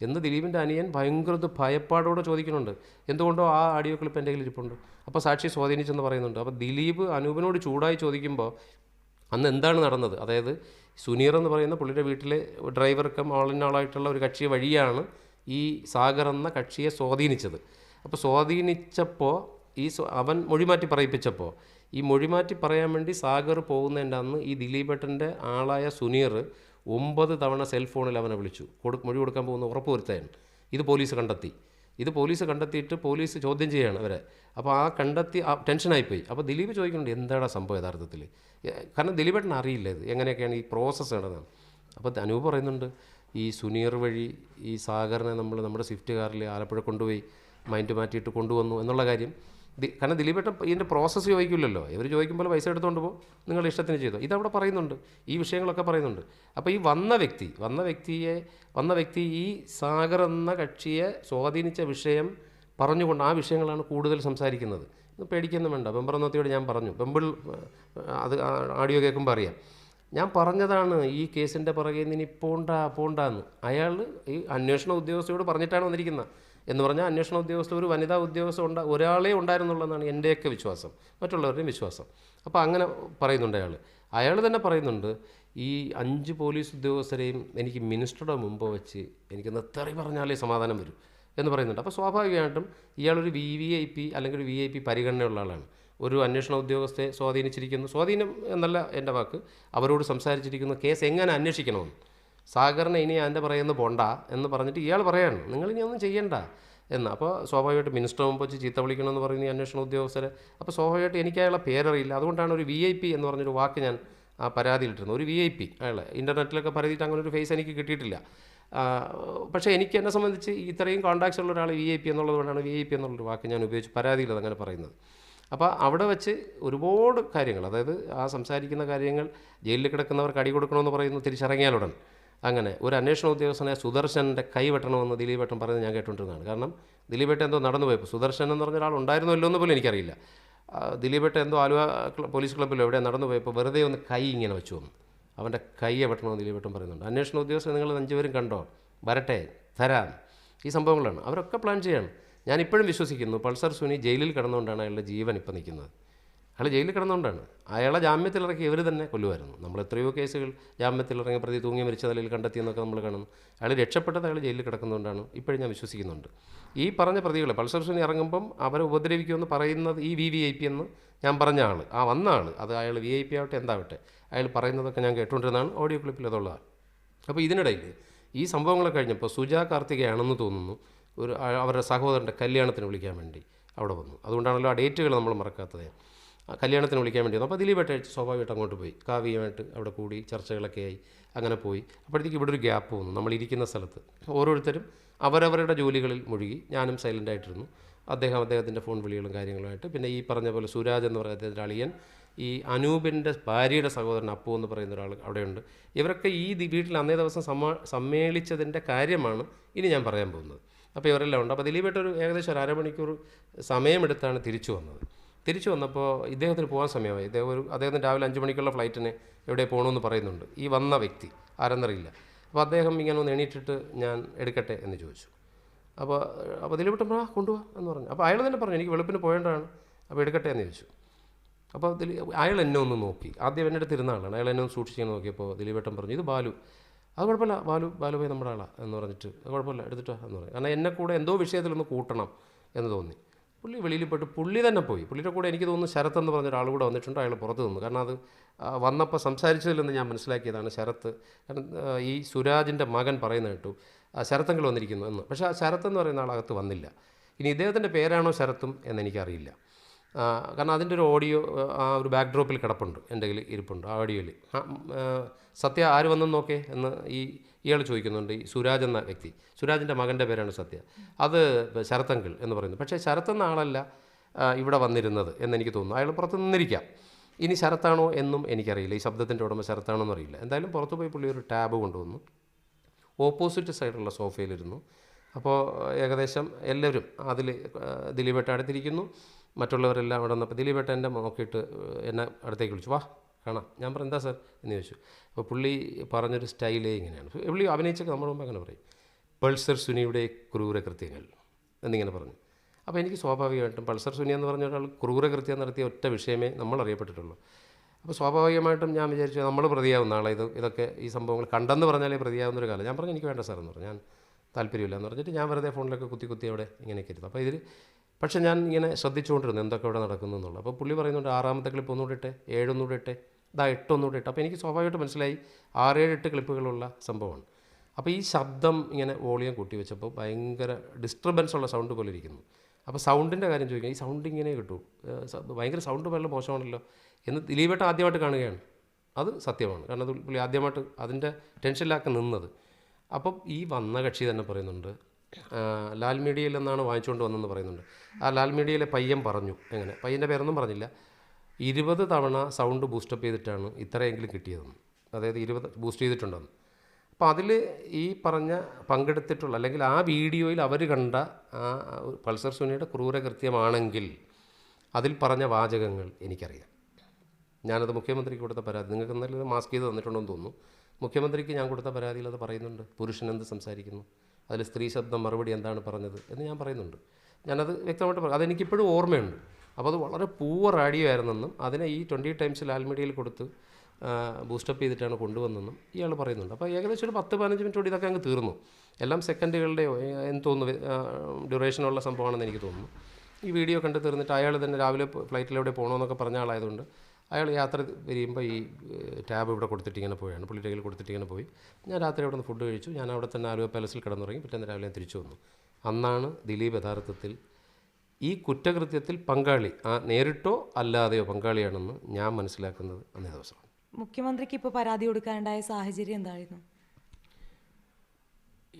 എന്ന് ദിലീപിൻ്റെ അനിയൻ ഭയങ്കര ഭയപ്പാടോടെ ചോദിക്കുന്നുണ്ട്. എന്തുകൊണ്ടോ ആ ഓഡിയോ ക്ലിപ്പ് എൻ്റെ കയ്യിൽ ഇരിപ്പുണ്ട്. അപ്പോൾ സാക്ഷിയെ സ്വാധീനിച്ചെന്ന് പറയുന്നുണ്ട്. അപ്പോൾ ദിലീപ് അനൂപിനോട് ചൂടായി ചോദിക്കുമ്പോൾ അന്ന് എന്താണ് നടന്നത്, അതായത് സുനീർ എന്ന് പറയുന്ന പുള്ളിയുടെ വീട്ടിലെ ഡ്രൈവർ ആളായിട്ടുള്ള ഒരു കക്ഷി വഴിയാണ് ഈ സാഗർ എന്ന കക്ഷിയെ സ്വാധീനിച്ചത്. അപ്പോൾ സ്വാധീനിച്ചപ്പോൾ അവൻ മൊഴിമാറ്റി പറയിപ്പിച്ചപ്പോൾ ഈ മൊഴിമാറ്റി പറയാൻ വേണ്ടി സാഗർ പോകുന്നതിൻ്റെ അന്ന് ഈ ദിലീപേട്ടൻ്റെ ആളായ സുനീർ 9 തവണ സെൽഫോണിൽ അവനെ വിളിച്ചു മൊഴി കൊടുക്കാൻ പോകുന്ന ഉറപ്പ് ഇത് പോലീസ് കണ്ടെത്തിയിട്ട് പോലീസ് ചോദ്യം ചെയ്യുകയാണ് അവരെ. അപ്പോൾ ടെൻഷനായിപ്പോയി. അപ്പോൾ ദിലീപ് ചോദിക്കുന്നുണ്ട് എന്താടാ സംഭവം യഥാർത്ഥത്തിൽ, കാരണം ദിലീപേട്ടൻ അറിയില്ല ഇത് എങ്ങനെയൊക്കെയാണ് ഈ പ്രോസസ്സ് നടന്നത്. അപ്പോൾ അനൂപ് പറയുന്നുണ്ട് ഈ സുനീർ വഴി ഈ സാഗറിനെ നമ്മുടെ സ്വിഫ്റ്റ് കാറിൽ ആലപ്പുഴ കൊണ്ടുപോയി മൈൻഡ് മാറ്റിയിട്ട് കൊണ്ടുവന്നു എന്നുള്ള കാര്യം. കാരണം ദിലീപേട്ടൻ ഇതിൻ്റെ പ്രോസസ്സ് ചോദിക്കില്ലല്ലോ. ഇവർ ചോദിക്കുമ്പോൾ പൈസ എടുത്തുകൊണ്ട് പോകും, നിങ്ങളുടെ ഇഷ്ടത്തിന് ചെയ്തോ, ഇതവിടെ പറയുന്നുണ്ട്, ഈ വിഷയങ്ങളൊക്കെ പറയുന്നുണ്ട്. അപ്പോൾ ഈ വന്ന വ്യക്തി ഈ സാഗർ എന്ന കക്ഷിയെ സ്വാധീനിച്ച വിഷയം പറഞ്ഞുകൊണ്ട് ആ വിഷയങ്ങളാണ് കൂടുതൽ സംസാരിക്കുന്നത്. പേടിക്കൊന്നും വേണ്ട. പെമ്പറന്നോത്തിയോട് ഞാൻ പറഞ്ഞു, അത് ആഡിയോ കേൾക്കുമ്പോൾ അറിയാം, ഞാൻ പറഞ്ഞതാണ് ഈ കേസിൻ്റെ പുറകെ നിന്ന് പോണ്ടാന്ന്. അയാൾ ഈ അന്വേഷണ ഉദ്യോഗസ്ഥയോട് പറഞ്ഞിട്ടാണ് വന്നിരിക്കുന്നത് എന്ന് പറഞ്ഞാൽ അന്വേഷണ ഉദ്യോഗസ്ഥ ഒരു വനിതാ ഉദ്യോഗസ്ഥ ഒരാളെ ഉണ്ടായിരുന്നുള്ളതാണ് എൻ്റെയൊക്കെ വിശ്വാസം, മറ്റുള്ളവരുടെയും വിശ്വാസം. അപ്പോൾ അങ്ങനെ പറയുന്നുണ്ട് അയാൾ തന്നെ പറയുന്നുണ്ട് ഈ 5 പോലീസ് ഉദ്യോഗസ്ഥരെയും എനിക്ക് മിനിസ്റ്ററുടെ മുമ്പ് വെച്ച് എനിക്കൊന്ന് തെറി പറഞ്ഞാലേ സമാധാനം വരും എന്ന് പറയുന്നുണ്ട്. അപ്പോൾ സ്വാഭാവികമായിട്ടും ഇയാളൊരു VIP അല്ലെങ്കിൽ ഒരു VIP പരിഗണനയുള്ള ആളാണ്. ഒരു അന്വേഷണ ഉദ്യോഗസ്ഥയെ സ്വാധീനം എന്നല്ല എൻ്റെ വാക്ക്, അവരോട് സംസാരിച്ചിരിക്കുന്ന കേസ് എങ്ങനെ അന്വേഷിക്കണമെന്ന് സാഗറിനെ ഇനി അതിൻ്റെ പറയുന്നത് പോണ്ട എന്ന് പറഞ്ഞിട്ട് ഇയാൾ പറയാണ് നിങ്ങളിനി ഒന്നും ചെയ്യണ്ട എന്ന്. അപ്പോൾ സ്വാഭാവികമായിട്ട് മിനിസ്റ്റർ മുമ്പ് വെച്ച് ചീത്ത വിളിക്കണമെന്ന് പറയുന്ന ഈ അന്വേഷണ ഉദ്യോഗസ്ഥരെ, അപ്പോൾ സ്വാഭാവികമായിട്ട് എനിക്ക് അയാളെ പേരറിയില്ല. അതുകൊണ്ടാണ് ഒരു VIP എന്ന് പറഞ്ഞൊരു വാക്ക് ഞാൻ ആ പരാതിയിലിട്ടിരുന്നത്. ഒരു VIP അയാളെ ഇൻ്റർനെറ്റിലൊക്കെ പരതിയിട്ട് അങ്ങനെ ഒരു ഫേസ് എനിക്ക് കിട്ടിയിട്ടില്ല. പക്ഷേ എനിക്ക് എന്നെ സംബന്ധിച്ച് ഇത്രയും കോൺടാക്ട്സ് ഉള്ള ഒരാൾ VIP എന്നുള്ളത് കൊണ്ടാണ് VIP എന്നുള്ളൊരു വാക്ക് ഞാൻ ഉപയോഗിച്ച് പരാതിയിൽ അതങ്ങനെ പറയുന്നത്. അപ്പോൾ അവിടെ വെച്ച് ഒരുപാട് കാര്യങ്ങൾ, അതായത് ആ സംസാരിക്കുന്ന കാര്യങ്ങൾ ജയിലിൽ കിടക്കുന്നവർക്ക് അടി കൊടുക്കണമെന്ന് പറയുന്നു തിരിച്ചിറങ്ങിയാലുടൻ അങ്ങനെ ഒരു അന്വേഷണ ഉദ്യോഗസ്ഥനെ സുദർശൻ്റെ കൈ വെട്ടണമെന്ന് ദിലീപേട്ടൻ പറയുന്നത് ഞാൻ കേട്ടുകൊണ്ടിരുന്നതാണ്. കാരണം ദിലീപേട്ടൻ എന്തോ നടന്നു പോയപ്പോൾ സുദർശൻ എന്ന് പറഞ്ഞ ഒരാൾ ഉണ്ടായിരുന്നല്ലോ എന്ന് പോലും എനിക്കറിയില്ല. ദിലീപേട്ടൻ എന്തോ ആലുവ പോലീസ് ക്ലബ്ബിലോ എവിടെ നടന്നു പോയപ്പോൾ വെറുതെ ഒന്ന് കൈ ഇങ്ങനെ വെച്ചു വന്നു. അവൻ്റെ കൈയെ വെട്ടണമെന്ന് ദിലീപേട്ടൻ പറയുന്നുണ്ട്. അന്വേഷണ ഉദ്യോഗസ്ഥർ നിങ്ങൾ 5 പേരും കണ്ടോ, വരട്ടെ, തരാം, ഈ സംഭവങ്ങളാണ് അവരൊക്കെ പ്ലാൻ ചെയ്യാണ്. ഞാനിപ്പോഴും വിശ്വസിക്കുന്നു പൾസർ സുനി ജയിലിൽ കിടന്നുകൊണ്ടാണ് അയാളുടെ ജീവൻ ഇപ്പം നിൽക്കുന്നത്. അയാൾ ജയിലിൽ കിടന്നുകൊണ്ടാണ്. അയാളെ ജാമ്യത്തിലിറക്കി ഇവർ തന്നെ കൊല്ലുമായിരുന്നു. നമ്മൾ എത്രയോ കേസുകൾ ജാമ്യത്തിലിറങ്ങിയ പ്രതി തൂങ്ങി മരിച്ച നിലയിൽ കണ്ടെത്തിയെന്നൊക്കെ നമ്മൾ കാണുന്നു. അയാൾ രക്ഷപ്പെട്ടത് അയാൾ ജയിലിൽ കിടക്കുന്നതുകൊണ്ടാണ് ഇപ്പോഴും ഞാൻ വിശ്വസിക്കുന്നുണ്ട്. ഈ പറഞ്ഞ പ്രതികളെ പൾസർ സുനി ഇറങ്ങുമ്പം അവരെ ഉപദ്രവിക്കുമെന്ന് പറയുന്നത് ഈ VIP എന്ന് ഞാൻ പറഞ്ഞ ആൾ, ആ വന്ന ആൾ, അത് അയാൾ VIP ആവട്ടെ എന്താവട്ടെ, അയാൾ പറയുന്നതൊക്കെ ഞാൻ കേട്ടുകൊണ്ടിരുന്നതാണ്. ഓഡിയോ ക്ലിപ്പിൽ അതുള്ളതാണ്. അപ്പോൾ ഇതിനിടയിൽ ഈ സംഭവങ്ങളൊക്കെ കഴിഞ്ഞപ്പോൾ സുജാ കാർത്തികയാണെന്ന് തോന്നുന്നു അവരുടെ സഹോദരൻ്റെ കല്യാണത്തിന് വിളിക്കാൻ വേണ്ടി അവിടെ വന്നു. അതുകൊണ്ടാണല്ലോ ആ ഡേറ്റുകൾ നമ്മൾ മറക്കാത്തത്. കല്യാണത്തിന് വിളിക്കാൻ വേണ്ടി വന്നു. അപ്പോൾ ദിലീപേട്ട സ്വാഭാവികമായിട്ട് അങ്ങോട്ട് പോയി. കാവ്യയുമായിട്ട് അവിടെ കൂടി ചർച്ചകളൊക്കെ ആയി അങ്ങനെ പോയി. അപ്പോഴത്തേക്ക് ഇവിടെ ഒരു ഗ്യാപ്പ് വന്നു. നമ്മളിരിക്കുന്ന സ്ഥലത്ത് ഓരോരുത്തരും അവരവരുടെ ജോലികളിൽ മുഴുകി. ഞാനും സൈലൻ്റായിട്ടിരുന്നു. അദ്ദേഹത്തിൻ്റെ ഫോൺ വിളികളും കാര്യങ്ങളുമായിട്ട്. പിന്നെ ഈ പറഞ്ഞ പോലെ സുരാജ് എന്ന് പറയുന്ന അദ്ദേഹത്തിൻ്റെ അളിയൻ, ഈ അനൂപിൻ്റെ ഭാര്യയുടെ സഹോദരൻ അപ്പു എന്ന് പറയുന്ന ഒരാൾ അവിടെയുണ്ട്. ഇവരൊക്കെ ഈ വീട്ടിൽ അന്നേ ദിവസം സമ്മേളിച്ചതിൻ്റെ കാര്യമാണ് ഇനി ഞാൻ പറയാൻ പോകുന്നത്. അപ്പോൾ ഇവരെല്ലാം ഉണ്ട്. അപ്പോൾ ദിലീപേട്ട ഏകദേശം 1/2 മണിക്കൂർ സമയമെടുത്താണ് തിരിച്ചു വന്നത്. തിരിച്ചു വന്നപ്പോൾ ഇദ്ദേഹത്തിന് പോകാൻ സമയമായി. അദ്ദേഹത്തിന് രാവിലെ 5 മണിക്കുള്ള ഫ്ലൈറ്റിന് എവിടെ പോകണമെന്ന് പറയുന്നുണ്ട്. ഈ വന്ന വ്യക്തി ആരെന്നറിയില്ല. അപ്പോൾ അദ്ദേഹം ഇങ്ങനെ ഒന്ന് എണീറ്റിട്ട് ഞാൻ എടുക്കട്ടെ എന്ന് ചോദിച്ചു. അപ്പോൾ ദിലീപേട്ടൻ കൊണ്ടുപോകാം എന്ന് പറഞ്ഞു. അപ്പോൾ അയാൾ തന്നെ പറഞ്ഞു എനിക്ക് വെളുപ്പിന് പോകേണ്ടതാണ്, അപ്പോൾ എടുക്കട്ടെ എന്ന് ചോദിച്ചു. അപ്പോൾ അയാൾ എന്നെ ഒന്ന് നോക്കി. ആദ്യം എൻ്റെ അടുത്ത് ഇരുന്ന ആളാണ്. അയാൾ എന്നെ ഒന്ന് സൂക്ഷിച്ച് നോക്കിയപ്പോൾ ദിലീപേട്ടൻ പറഞ്ഞു ഇത് ബാലു. അത് കുഴപ്പമില്ല, ബാലുഭായി നമ്മുടെ ആളാണ് എന്ന് പറഞ്ഞിട്ട് കുഴപ്പമില്ല എടുത്തിട്ടോ എന്ന് പറഞ്ഞു. കാരണം എന്നെ കൂടെ എന്തോ വിഷയത്തിലൊന്ന് കൂട്ടണം എന്ന് തോന്നി. പുള്ളി വെളിയിൽ പോയിട്ട് പുള്ളി തന്നെ പോയി. പുള്ളിയുടെ കൂടെ എനിക്ക് തോന്നുന്നു ശരത്ത് എന്ന് പറഞ്ഞ ഒരാൾ കൂടെ വന്നിട്ടുണ്ട്. അയാൾ പുറത്ത് നിന്നു. കാരണം അത് വന്നപ്പോൾ സംസാരിച്ചതിൽ നിന്ന് ഞാൻ മനസ്സിലാക്കിയതാണ് ശരത്ത്. കാരണം ഈ സുരാജിൻ്റെ മകൻ പറയുന്ന കേട്ടു ശരത്തെങ്കിൽ വന്നിരിക്കുന്നു എന്ന്. പക്ഷേ ആ ശരത്ത് എന്ന് പറയുന്ന ആളകത്ത് വന്നില്ല. ഇനി ഇദ്ദേഹത്തിൻ്റെ പേരാണോ ശരത്തും എന്നെനിക്കറിയില്ല. കാരണം അതിൻ്റെ ഒരു ഓഡിയോ ആ ഒരു ബാക്ക് ഡ്രോപ്പിൽ കിടപ്പുണ്ട്, എൻ്റെ കയ്യിൽ ഇരിപ്പുണ്ട്. ആ ഓഡിയോയിൽ സത്യ ആര് വന്നെന്ന് നോക്കേ എന്ന് ഇയാൾ ചോദിക്കുന്നുണ്ട്. ഈ സുരാജ് എന്ന വ്യക്തി, സുരാജിൻ്റെ മകൻ്റെ പേരാണ് സത്യ. അത് ശരത്തങ്കിൾ എന്ന് പറയുന്നു. പക്ഷേ ശരത്തെന്ന ആളല്ല ഇവിടെ വന്നിരുന്നത് എന്നെനിക്ക് തോന്നുന്നു. അയാൾ പുറത്ത് നിന്നിരിക്കാം. ഇനി ശരത്താണോ എന്നും എനിക്കറിയില്ല. ഈ ശബ്ദത്തിൻ്റെ ഉടമ ശരത്താണോ എന്നറിയില്ല. എന്തായാലും പുറത്ത് പോയി പുള്ളി ഒരു ടാബ് കൊണ്ടുവന്നു. ഓപ്പോസിറ്റ് സൈഡുള്ള സോഫയിലിരുന്നു. അപ്പോൾ ഏകദേശം എല്ലാവരും അതിൽ ദിലീപേട്ട അടുത്തിരിക്കുന്നു. മറ്റുള്ളവരെല്ലാം അവിടെ വന്നപ്പോൾ ദിലീപേട്ട എൻ്റെ നോക്കിയിട്ട് എന്നെ അടുത്തേക്ക് വിളിച്ചു, വാ കാണാം. ഞാൻ പറഞ്ഞു എന്താ സാർ എന്ന് ചോദിച്ചു. അപ്പോൾ പുള്ളി പറഞ്ഞൊരു സ്റ്റൈലേ ഇങ്ങനെയാണ്. പുള്ളി അഭിനയിച്ചൊക്കെ നമ്മുടെ മുമ്പ് അങ്ങനെ പറയും, പൾസർ സുനിയുടെ ക്രൂരകൃത്യങ്ങൾ എന്നിങ്ങനെ പറഞ്ഞു. അപ്പോൾ എനിക്ക് സ്വാഭാവികമായിട്ടും പൾസർ സുനി എന്ന് പറഞ്ഞ ഒരാൾ ക്രൂരകൃത്യം നടത്തിയ ഒറ്റ വിഷയമേ നമ്മൾ അറിയപ്പെട്ടിട്ടുള്ളൂ. അപ്പോൾ സ്വാഭാവികമായിട്ടും ഞാൻ വിചാരിച്ചു നമ്മൾ പ്രതിയാവുന്ന ആളെ ഇതൊക്കെ ഈ സംഭവങ്ങൾ കണ്ടെന്ന് പറഞ്ഞാലേ പ്രതിയാവുന്നൊരു കാലം. ഞാൻ പറഞ്ഞു എനിക്ക് വേണ്ട സാർ എന്ന് പറഞ്ഞു, ഞാൻ താല്പര്യമില്ല എന്ന് പറഞ്ഞിട്ട് ഞാൻ വെറുതെ ഫോണിലൊക്കെ കുത്തി അവിടെ ഇങ്ങനെയൊക്കെ ഇരുന്നു. അപ്പോൾ ഇതിൽ പക്ഷേ ഞാൻ ഇങ്ങനെ ശ്രദ്ധിച്ചുകൊണ്ടിരുന്നു എന്തൊക്കെ ഇവിടെ നടക്കുന്നു എന്നുള്ളത്. അപ്പോൾ പുള്ളി പറയുന്നുണ്ട് 6ാമത്തെ ക്ലിപ്പ് ഒന്നുകൂടെ ഇട്ടെ, 7 ഒന്നുകൂടെ ഇട്ടെ, 8 ഒന്നുകൂടെ ഇട്ടെ. അപ്പോൾ എനിക്ക് സ്വാഭാവികമായിട്ട് മനസ്സിലായി 6-7-8 ക്ലിപ്പുകളുള്ള സംഭവമാണ്. അപ്പോൾ ഈ ശബ്ദം ഇങ്ങനെ വോളിയം കൂട്ടി വെച്ചപ്പോൾ ഭയങ്കര ഡിസ്റ്റർബൻസ് ഉള്ള സൗണ്ട് പോലെ ഇരിക്കുന്നു. അപ്പോൾ സൗണ്ടിൻ്റെ കാര്യം ചോദിക്കാം, ഈ സൗണ്ട് ഇങ്ങനെ കിട്ടൂ, ഭയങ്കര സൗണ്ട് വളരെ മോശമാണല്ലോ എന്ന് ദിലീപേട്ട ആദ്യമായിട്ട് കാണുകയാണ്. അത് സത്യമാണ്. കാരണം അത് പുള്ളി ആദ്യമായിട്ട് അതിൻ്റെ ടെൻഷനിലാക്കി നിന്നത്. അപ്പം ഈ വന്ന കക്ഷി തന്നെ പറയുന്നുണ്ട് ലാൽ മീഡിയയിൽ നിന്നാണ് വാങ്ങിച്ചുകൊണ്ട് വന്നതെന്ന് പറയുന്നുണ്ട്. ആ ലാൽ മീഡിയയിലെ പയ്യൻ പറഞ്ഞു, എങ്ങനെ പയ്യൻ്റെ പേരൊന്നും പറഞ്ഞില്ല, 20 തവണ സൗണ്ട് ബൂസ്റ്റപ്പ് ചെയ്തിട്ടാണ് ഇത്രയെങ്കിലും കിട്ടിയതെന്ന്. അതായത് 20 ബൂസ്റ്റ് ചെയ്തിട്ടുണ്ടെന്ന്. അപ്പോൾ അതിൽ ഈ പറഞ്ഞ പങ്കെടുത്തിട്ടുള്ള അല്ലെങ്കിൽ ആ വീഡിയോയിൽ അവർ കണ്ട ആ പൾസർ സുനിയുടെ ക്രൂരകൃത്യമാണെങ്കിൽ അതിൽ പറഞ്ഞ വാചകങ്ങൾ എനിക്കറിയാം. ഞാനത് മുഖ്യമന്ത്രിക്ക് കൊടുത്ത പരാതി, നിങ്ങൾക്ക് എന്തായാലും മാസ്ക് ചെയ്ത് തന്നിട്ടുണ്ടെന്ന് തോന്നുന്നു. മുഖ്യമന്ത്രിക്ക് ഞാൻ കൊടുത്ത പരാതിയിൽ അത് പറയുന്നുണ്ട്. പുരുഷൻ എന്ത് സംസാരിക്കുന്നു, അതിൽ സ്ത്രീ ശബ്ദം മറുപടി എന്താണ് പറഞ്ഞത് എന്ന് ഞാൻ പറയുന്നുണ്ട്. ഞാനത് വ്യക്തമായിട്ട് പറയും. അതെനിക്കിപ്പോഴും ഓർമ്മയുണ്ട്. അപ്പോൾ അത് വളരെ പൂവർ ആഡിയോ ആയിരുന്നെന്നും അതിനെ ഈ 20 ടൈംസ് ലാൽ മീഡിയയിൽ കൊടുത്ത് ബൂസ്റ്റപ്പ് ചെയ്തിട്ടാണ് കൊണ്ടുവന്നെന്നും ഇയാൾ പറയുന്നുണ്ട്. അപ്പോൾ ഏകദേശം ഒരു 10-15 മിനിറ്റ് കൂടി ഇതൊക്കെ അങ്ങ് തീർന്നു. എല്ലാം സെക്കൻഡുകളുടെയോ എന്ന് തോന്നുന്നു ഡ്യൂറേഷനുള്ള സംഭവമാണെന്ന് എനിക്ക് തോന്നുന്നു. ഈ വീഡിയോ കണ്ട് തീർന്നിട്ട് അയാൾ തന്നെ രാവിലെ ഫ്ലൈറ്റിൽ എവിടെ പോകണമെന്നൊക്കെ പറഞ്ഞ ആളായതുകൊണ്ട് അയാൾ യാത്ര തിരിയുമ്പോൾ ഈ ടാബ് ഇവിടെ കൊടുത്തിട്ട് ഇങ്ങനെ പോയാണ്, പുള്ളിയുടെ കയ്യിൽ കൊടുത്തിട്ട് ഇങ്ങനെ പോയി. ഞാൻ രാത്രി അവിടെ നിന്ന് ഫുഡ് കഴിച്ചു. ഞാൻ അവിടെ തന്നെ ആലുവ പാലസിൽ കിടന്നുറങ്ങി. പിറ്റേന്ന് രാവിലെ ഞാൻ തിരിച്ചു വന്നു. അന്നാണ് ദിലീപ് യഥാർത്ഥത്തിൽ ഈ കുറ്റകൃത്യത്തിൽ പങ്കാളി, നേരിട്ടോ അല്ലാതെയോ പങ്കാളിയാണെന്ന് ഞാൻ മനസ്സിലാക്കുന്നത് അന്നേ ദിവസമാണ്. മുഖ്യമന്ത്രിക്ക് ഇപ്പോൾ പരാതി കൊടുക്കാനുണ്ടായ സാഹചര്യം എന്തായിരുന്നു?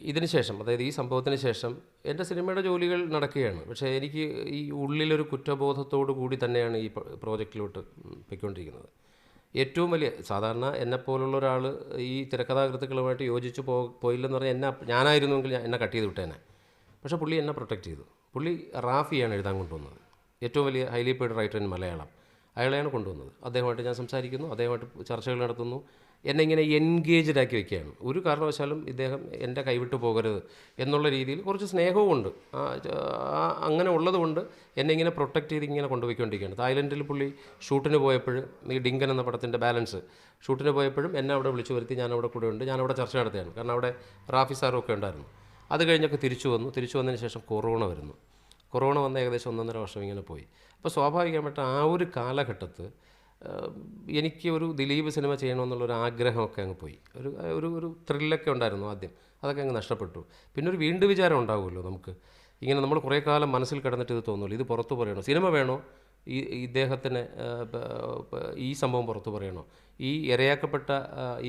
ഇതിന് ശേഷം, അതായത് ഈ സംഭവത്തിന് ശേഷം എൻ്റെ സിനിമയുടെ ജോലികൾ നടക്കുകയാണ്. പക്ഷേ എനിക്ക് ഈ ഉള്ളിലൊരു കുറ്റബോധത്തോടു കൂടി തന്നെയാണ് ഈ പ്രോജക്റ്റിലോട്ട് പൊയ്ക്കൊണ്ടിരിക്കുന്നത്. ഏറ്റവും വലിയ, സാധാരണ എന്നെപ്പോലുള്ള ഒരാൾ ഈ തിരക്കഥാകൃത്തുക്കളുമായിട്ട് യോജിച്ച് പോയില്ലെന്ന് പറഞ്ഞാൽ ഞാനായിരുന്നുവെങ്കിൽ എന്നെ കട്ട് ചെയ്ത് വിട്ടേനെ. പക്ഷേ പുള്ളി എന്നെ പ്രൊട്ടക്റ്റ് ചെയ്തു. പുള്ളി റാഫിയാണ് എഴുതാൻ കൊണ്ടുവന്നത്, ഏറ്റവും വലിയ highly paid writer in Malayalam. അയാളെയാണ് കൊണ്ടുവന്നത്. അദ്ദേഹമായിട്ട് ഞാൻ സംസാരിക്കുന്നു, അദ്ദേഹമായിട്ട് ചർച്ചകൾ നടത്തുന്നു, എന്നെ ഇങ്ങനെ എൻഗേജ്ഡ് ആക്കി വയ്ക്കുകയാണ്. ഒരു കാരണവശാലും ഇദ്ദേഹം എൻ്റെ കൈവിട്ട് പോകരുത് എന്നുള്ള രീതിയിൽ കുറച്ച് സ്നേഹവും ഉണ്ട്. അങ്ങനെ ഉള്ളതുകൊണ്ട് എന്നെ ഇങ്ങനെ പ്രൊട്ടക്റ്റ് ചെയ്ത് ഇങ്ങനെ കൊണ്ടുപോയിക്കൊണ്ടിരിക്കുകയാണ്. തായ്ലൻഡിൽ പുള്ളി ഷൂട്ടിന് പോയപ്പോഴും, ഈ ഡിങ്കൻ എന്ന പടത്തിൻ്റെ ബാലൻസ് ഷൂട്ടിന് പോയപ്പോഴും എന്നെ അവിടെ വിളിച്ചു വരുത്തി. ഞാനവിടെ കൂടെ ഉണ്ട്, ഞാനവിടെ ചർച്ച നടത്തുകയാണ്. കാരണം അവിടെ റാഫി സാറും ഒക്കെ ഉണ്ടായിരുന്നു. അത് കഴിഞ്ഞൊക്കെ തിരിച്ചു വന്നു. തിരിച്ചു വന്നതിന് ശേഷം കൊറോണ വരുന്നു. കൊറോണ വന്ന് ഏകദേശം 1.5 വർഷം ഇങ്ങനെ പോയി. അപ്പോൾ സ്വാഭാവികമായിട്ട് ആ ഒരു കാലഘട്ടത്ത് എനിക്ക് ഒരു ദിലീപ് സിനിമ ചെയ്യണമെന്നുള്ളൊരു ആഗ്രഹമൊക്കെ അങ്ങ് പോയി. ഒരു ത്രില്ലൊക്കെ ഉണ്ടായിരുന്നു ആദ്യം, അതൊക്കെ അങ്ങ് നഷ്ടപ്പെട്ടു. പിന്നെ ഒരു വീണ്ടും വിചാരം ഉണ്ടാവുമല്ലോ നമുക്ക്. ഇങ്ങനെ നമ്മൾ കുറേ കാലം മനസ്സിൽ കിടന്നിട്ട് ഇത് തോന്നുമല്ലോ, ഇത് പുറത്ത് പറയണോ, സിനിമ വേണോ, ഇദ്ദേഹത്തിന് ഈ സംഭവം പുറത്ത് പറയണോ, ഈ ഇരയാക്കപ്പെട്ട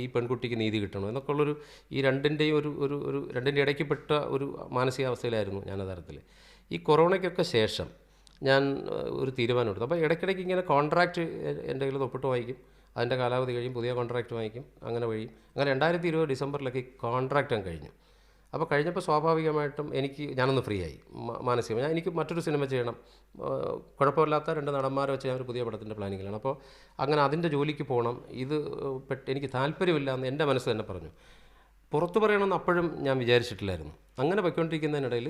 ഈ പെൺകുട്ടിക്ക് നീതി കിട്ടണോ എന്നൊക്കെ ഉള്ളൊരു ഈ രണ്ടിൻ്റെയും ഒരു രണ്ടിൻ്റെ ഇടയ്ക്കപ്പെട്ട ഒരു മാനസികാവസ്ഥയിലായിരുന്നു ഞാൻ തരത്തിൽ. ഈ കൊറോണയ്ക്കൊക്കെ ശേഷം ഞാൻ ഒരു തീരുമാനമെടുത്തു. അപ്പോൾ ഇടയ്ക്കിടയ്ക്ക് ഇങ്ങനെ കോൺട്രാക്റ്റ് എൻ്റെ കയ്യിൽ ഒപ്പിട്ട് വാങ്ങിക്കും, അതിൻ്റെ കാലാവധി കഴിയും, പുതിയ കോൺട്രാക്റ്റ് വാങ്ങിക്കും, അങ്ങനെ വഴിയും. അങ്ങനെ 2020 ഡിസംബറിലൊക്കെ ഈ കോൺട്രാക്റ്റ് അങ്ങ് കഴിഞ്ഞു. അപ്പോൾ കഴിഞ്ഞപ്പോൾ സ്വാഭാവികമായിട്ടും ഞാനൊന്ന് ഫ്രീ ആയി മാനസികമായി. എനിക്ക് മറ്റൊരു സിനിമ ചെയ്യണം, കുഴപ്പമില്ലാത്ത 2 നടന്മാരെ വെച്ച് ഞാൻ ഒരു പുതിയ പടത്തിൻ്റെ പ്ലാനിങ്ങിലാണ്. അപ്പോൾ അങ്ങനെ അതിൻ്റെ ജോലിക്ക് പോകണം. എനിക്ക് താല്പര്യമില്ല എന്ന് എൻ്റെ മനസ്സ് തന്നെ പറഞ്ഞു. പുറത്തു പറയണമെന്ന് അപ്പോഴും ഞാൻ വിചാരിച്ചിട്ടില്ലായിരുന്നു. അങ്ങനെ പോയിക്കൊണ്ടിരിക്കുന്നതിനിടയിൽ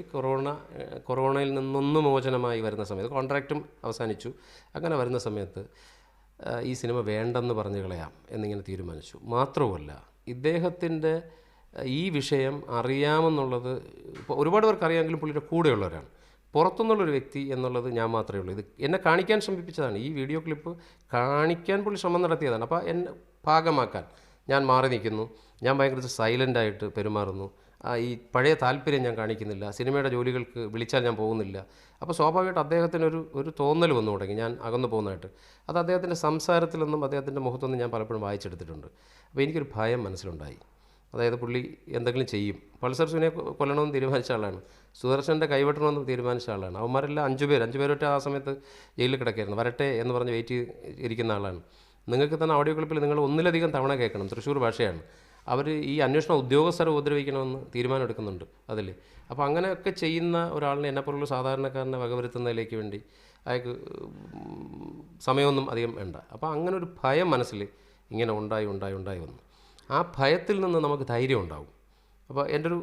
കൊറോണയിൽ നിന്നൊന്ന് മോചനമായി വരുന്ന സമയത്ത്, കോൺട്രാക്റ്റും അവസാനിച്ചു. അങ്ങനെ വരുന്ന സമയത്ത് ഈ സിനിമ വേണ്ടെന്ന് പറഞ്ഞു കളയാം എന്നിങ്ങനെ തീരുമാനിച്ചു. മാത്രവുമല്ല, ഇദ്ദേഹത്തിൻ്റെ ഈ വിഷയം അറിയാമെന്നുള്ളത് ഇപ്പോൾ ഒരുപാട് പേർക്ക് അറിയാമെങ്കിലും പുള്ളിയുടെ കൂടെയുള്ളവരാണ്. പുറത്തുനിന്നുള്ളൊരു വ്യക്തി എന്നുള്ളത് ഞാൻ മാത്രമേ ഉള്ളൂ. ഇത് എന്നെ കാണിക്കാൻ ശ്രമിപ്പിച്ചതാണ്. ഈ വീഡിയോ ക്ലിപ്പ് കാണിക്കാൻ പുള്ളി ശ്രമം നടത്തിയതാണ്. അപ്പോൾ എന്നെ ഭാഗമാക്കാൻ ഞാൻ മാറി നിൽക്കുന്നു. ഞാൻ ഭയങ്കര സൈലൻ്റായിട്ട് പെരുമാറുന്നു. ഈ പഴയ താല്പര്യം ഞാൻ കാണിക്കുന്നില്ല. സിനിമയുടെ ജോലികൾക്ക് വിളിച്ചാൽ ഞാൻ പോകുന്നില്ല. അപ്പോൾ സ്വാഭാവികമായിട്ട് അദ്ദേഹത്തിനൊരു തോന്നൽ വന്നു തുടങ്ങി, ഞാൻ അകന്നു പോകുന്നതായിട്ട്. അത് അദ്ദേഹത്തിൻ്റെ സംസാരത്തിലൊന്നും അദ്ദേഹത്തിൻ്റെ മുഖത്തൊന്നും ഞാൻ പലപ്പോഴും വായിച്ചെടുത്തിട്ടുണ്ട്. അപ്പോൾ എനിക്കൊരു ഭയം മനസ്സിലുണ്ടായി. അതായത് പുള്ളി എന്തെങ്കിലും ചെയ്യും. പൾസർ സുനിയെ കൊല്ലണമെന്ന് തീരുമാനിച്ച ആളാണ്, സുദർശൻ്റെ കൈവെട്ടണമെന്ന് തീരുമാനിച്ച ആളാണ്. അവന്മാരെല്ലാം 5 പേരൊറ്റ ആ സമയത്ത് ജയിലിൽ കിടക്കുകയായിരുന്നു. വരട്ടെ എന്ന് പറഞ്ഞ് വെയിറ്റ് ഇരിക്കുന്ന ആളാണ്. നിങ്ങൾക്ക് തന്നെ ഓഡിയോ ക്ലിപ്പിൽ നിങ്ങൾ ഒന്നിലധികം തവണ കേൾക്കണം. തൃശ്ശൂർ ഭാഷയാണ്. അവർ ഈ അന്വേഷണ ഉദ്യോഗസ്ഥരെ ഉപദ്രവിക്കണമെന്ന് തീരുമാനം എടുക്കുന്നുണ്ട് അതിൽ. അപ്പോൾ അങ്ങനെയൊക്കെ ചെയ്യുന്ന ഒരാളിനെ, എന്നെപ്പോലുള്ള സാധാരണക്കാരനെ വകവരുത്തുന്നതിലേക്ക് വേണ്ടി അയാൾക്ക് സമയമൊന്നും അധികം വേണ്ട. അപ്പോൾ അങ്ങനെ ഒരു ഭയം മനസ്സിൽ ഇങ്ങനെ ഉണ്ടായി വന്നു. ആ ഭയത്തിൽ നിന്ന് നമുക്ക് ധൈര്യം ഉണ്ടാവും. അപ്പോൾ എൻ്റെ ഒരു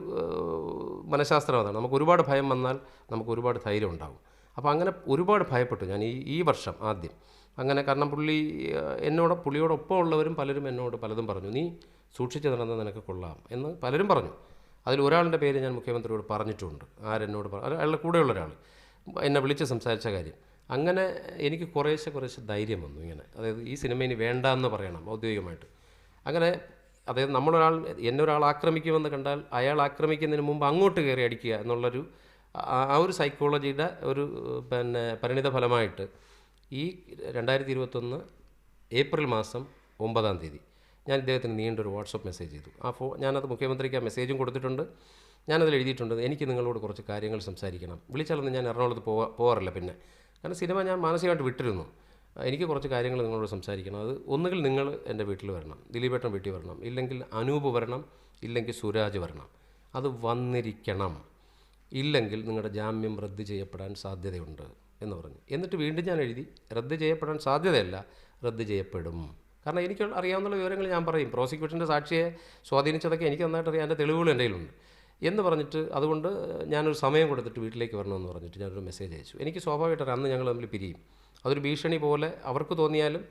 മനഃശാസ്ത്രം അതാണ്. നമുക്ക് ഒരുപാട് ഭയം വന്നാൽ നമുക്ക് ഒരുപാട് ധൈര്യം ഉണ്ടാവും. അപ്പോൾ അങ്ങനെ ഒരുപാട് ഭയപ്പെട്ടു ഞാൻ ഈ വർഷം ആദ്യം. അങ്ങനെ, കാരണം പുള്ളിയോടൊപ്പം ഉള്ളവരും പലരും എന്നോട് പലതും പറഞ്ഞു. നീ സൂക്ഷിച്ച് നടന്നാൽ നിനക്ക് കൊള്ളാം എന്ന് പലരും പറഞ്ഞു. അതിൽ ഒരാളുടെ പേര് ഞാൻ മുഖ്യമന്ത്രിയോട് പറഞ്ഞിട്ടുമുണ്ട്. അയാളുടെ കൂടെയുള്ള ഒരാൾ എന്നെ വിളിച്ച് സംസാരിച്ച കാര്യം. അങ്ങനെ എനിക്ക് കുറേശ്ശെ ധൈര്യം വന്നു. ഇങ്ങനെ, അതായത് ഈ സിനിമ ഇനി വേണ്ട എന്ന് പറയണം ഔദ്യോഗികമായിട്ട്. അങ്ങനെ, അതായത് എന്നൊരാൾ ആക്രമിക്കുമെന്ന് കണ്ടാൽ അയാൾ ആക്രമിക്കുന്നതിന് മുമ്പ് അങ്ങോട്ട് കയറി അടിക്കുക എന്നുള്ളൊരു ഒരു സൈക്കോളജിയുടെ പരിണിത ഫലമായിട്ട് ഈ 2021 ഏപ്രിൽ മാസം 9-ാം തീയതി ഞാൻ ഇദ്ദേഹത്തിന് നീണ്ടൊരു വാട്സപ്പ് മെസ്സേജ് ചെയ്തു. ഞാനത് മുഖ്യമന്ത്രിക്ക് ആ മെസ്സേജും കൊടുത്തിട്ടുണ്ട്. ഞാനതിൽ എഴുതിയിട്ടുണ്ട്, എനിക്ക് നിങ്ങളോട് കുറച്ച് കാര്യങ്ങൾ സംസാരിക്കണം. വിളിച്ചാലൊന്നും ഞാൻ എറണാകുളത്ത് പോകാറില്ല പിന്നെ, കാരണം സിനിമ ഞാൻ മാനസികമായിട്ട് വിട്ടിരുന്നു. എനിക്ക് കുറച്ച് കാര്യങ്ങൾ നിങ്ങളോട് സംസാരിക്കണം. അത് ഒന്നുകിൽ നിങ്ങൾ എൻ്റെ വീട്ടിൽ വരണം, ദിലീപേട്ടൻ വീട്ടിൽ വരണം, ഇല്ലെങ്കിൽ അനൂപ് വരണം, ഇല്ലെങ്കിൽ സുരാജ് വരണം. അത് വന്നിരിക്കണം. ഇല്ലെങ്കിൽ നിങ്ങളുടെ ജാമ്യം റദ്ദ് ചെയ്യപ്പെടാൻ സാധ്യതയുണ്ട് എന്ന് പറഞ്ഞു. എന്നിട്ട് വീണ്ടും ഞാൻ എഴുതി, റദ്ദ് ചെയ്യപ്പെടാൻ സാധ്യതയല്ല, റദ്ദ് ചെയ്യപ്പെടും. കാരണം എനിക്ക് അറിയാവുന്ന വിവരങ്ങൾ ഞാൻ പറയും. പ്രോസിക്യൂഷൻ്റെ സാക്ഷിയെ സ്വാധീനിച്ചതൊക്കെ എനിക്ക് നന്നായിട്ട് അറിയാം, എൻ്റെ തെളിവുകൾ എൻ്റെ കയ്യിലുണ്ട് എന്ന് പറഞ്ഞിട്ട്, അതുകൊണ്ട് ഞാനൊരു സമയം കൊടുത്തിട്ട് വീട്ടിലേക്ക് വരണമെന്ന് പറഞ്ഞിട്ട് ഞാനൊരു മെസ്സേജ് അയച്ചു. എനിക്ക് സ്വാഭാവികമായിട്ട് അന്ന് ഞങ്ങൾ തമ്മിൽ പിരിയും. അതൊരു ഭീഷണി പോലെ അവർക്ക് തോന്നിയാലും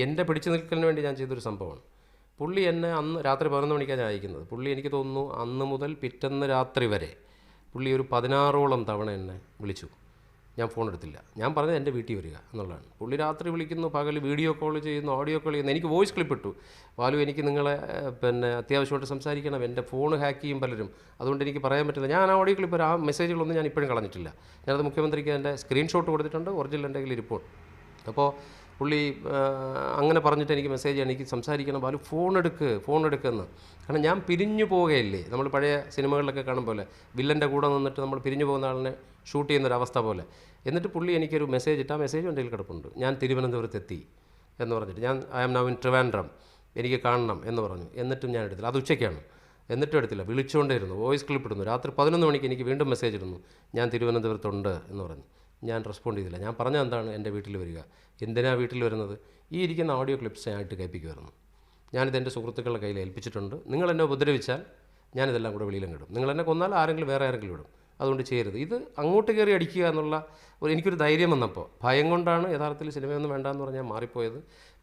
എൻ്റെ പിടിച്ചു നിൽക്കലിന് വേണ്ടി ഞാൻ ചെയ്തൊരു സംഭവമാണ്. പുള്ളി എന്നെ അന്ന് രാത്രി 11 മണിക്കാണ് ഞാൻ അയക്കുന്നത്. പുള്ളി എനിക്ക് തോന്നുന്നു അന്ന് മുതൽ പിറ്റന്ന് രാത്രി വരെ പുള്ളി ഒരു 16ഓളം തവണ എന്നെ വിളിച്ചു. ഞാൻ ഫോൺ എടുത്തില്ല. ഞാൻ പറഞ്ഞത് എൻ്റെ വീട്ടിൽ വരിക എന്നുള്ളതാണ്. പുള്ളി രാത്രി വിളിക്കുന്നു, പകൽ വീഡിയോ കോൾ ചെയ്യുന്നു, ഓഡിയോ കോൾ ചെയ്യുന്നു. എനിക്ക് വോയിസ് ക്ലിപ്പ് ഇട്ടു, ബാലു എനിക്ക് നിങ്ങളെ അത്യാവശ്യമായിട്ട് സംസാരിക്കണം, എൻ്റെ ഫോൺ ഹാക്ക് ചെയ്യും പലരും, അതുകൊണ്ട് എനിക്ക് പറയാൻ പറ്റില്ല. ഞാൻ ആ ഓഡിയോ ക്ലിപ്പ് ആ മെസ്സേജുകളൊന്നും ഞാൻ ഇപ്പോഴും കളഞ്ഞിട്ടില്ല. ഞാനത് മുഖ്യമന്ത്രിക്ക് എൻ്റെ സ്ക്രീൻഷോട്ട് കൊടുത്തിട്ടുണ്ട്, ഒറിജിനൽ എൻ്റെ കയ്യിൽ ഇരിപ്പോൾ. അപ്പോൾ പുള്ളി അങ്ങനെ പറഞ്ഞിട്ട് എനിക്ക് മെസ്സേജ് ചെയ്യണം, എനിക്ക് സംസാരിക്കണം, ബാലു ഫോൺ എടുക്കുമെന്ന്. കാരണം ഞാൻ പിരിഞ്ഞു പോവുകയില്ലേ, നമ്മൾ പഴയ സിനിമകളിലൊക്കെ കാണും പോലെ വില്ലൻ്റെ കൂടെ നിന്നിട്ട് നമ്മൾ പിരിഞ്ഞു പോകുന്ന ആളിനെ ഷൂട്ട് ചെയ്യുന്നൊരവസ്ഥ പോലെ. എന്നിട്ട് പുള്ളി എനിക്കൊരു മെസ്സേജ് ഇട്ട്, ആ മെസ്സേജ് എൻ്റെ കയ്യിൽ കിടപ്പുണ്ട്. ഞാൻ തിരുവനന്തപുരത്തെത്തി എന്ന് പറഞ്ഞിട്ട്, ഞാൻ I am now in Trivandrum, എനിക്ക് കാണണം എന്ന് പറഞ്ഞു. എന്നിട്ടും ഞാൻ എടുത്തില്ല. അത് ഉച്ചയ്ക്കാണ്, എന്നിട്ടും എടുത്തില്ല. വിളിച്ചുകൊണ്ടേയിരുന്നു, വോയിസ് ക്ലിപ്പ് ഇടുന്നു. രാത്രി 11 മണിക്ക് എനിക്ക് വീണ്ടും മെസ്സേജ് ഇടുന്നു, ഞാൻ തിരുവനന്തപുരത്തുണ്ട് എന്ന് പറഞ്ഞു. ഞാൻ റെസ്പോണ്ട് ചെയ്തില്ല. ഞാൻ പറഞ്ഞ എന്താണ്, എൻ്റെ വീട്ടിൽ വരിക. എന്തിനാണ് വീട്ടിൽ വരുന്നത്? ഈ ഇരിക്കുന്ന ഓഡിയോ ക്ലിപ്സ് ആയിട്ട് കേൾപ്പിക്കുമായിരുന്നു. ഞാനിതെൻ്റെ സുഹൃത്തുക്കളുടെ കയ്യിൽ ഏൽപ്പിച്ചിട്ടുണ്ട്. നിങ്ങളെന്നെ ഉപദ്രവിച്ചാൽ ഞാനിതെല്ലാം കൂടെ വെളിയിലും ഇടും. നിങ്ങളെന്നെ കൊന്നാൽ വേറെ ആരെങ്കിലും ഇടും. അതുകൊണ്ട് ചെയ്യരുത്. ഇത് അങ്ങോട്ട് കയറി അടിക്കുക എന്നുള്ള എനിക്കൊരു ധൈര്യം വന്നപ്പോൾ, ഭയം കൊണ്ടാണ് യഥാർത്ഥത്തിൽ സിനിമയൊന്നും വേണ്ടാന്ന് പറഞ്ഞാൽ മാറിപ്പോയത്.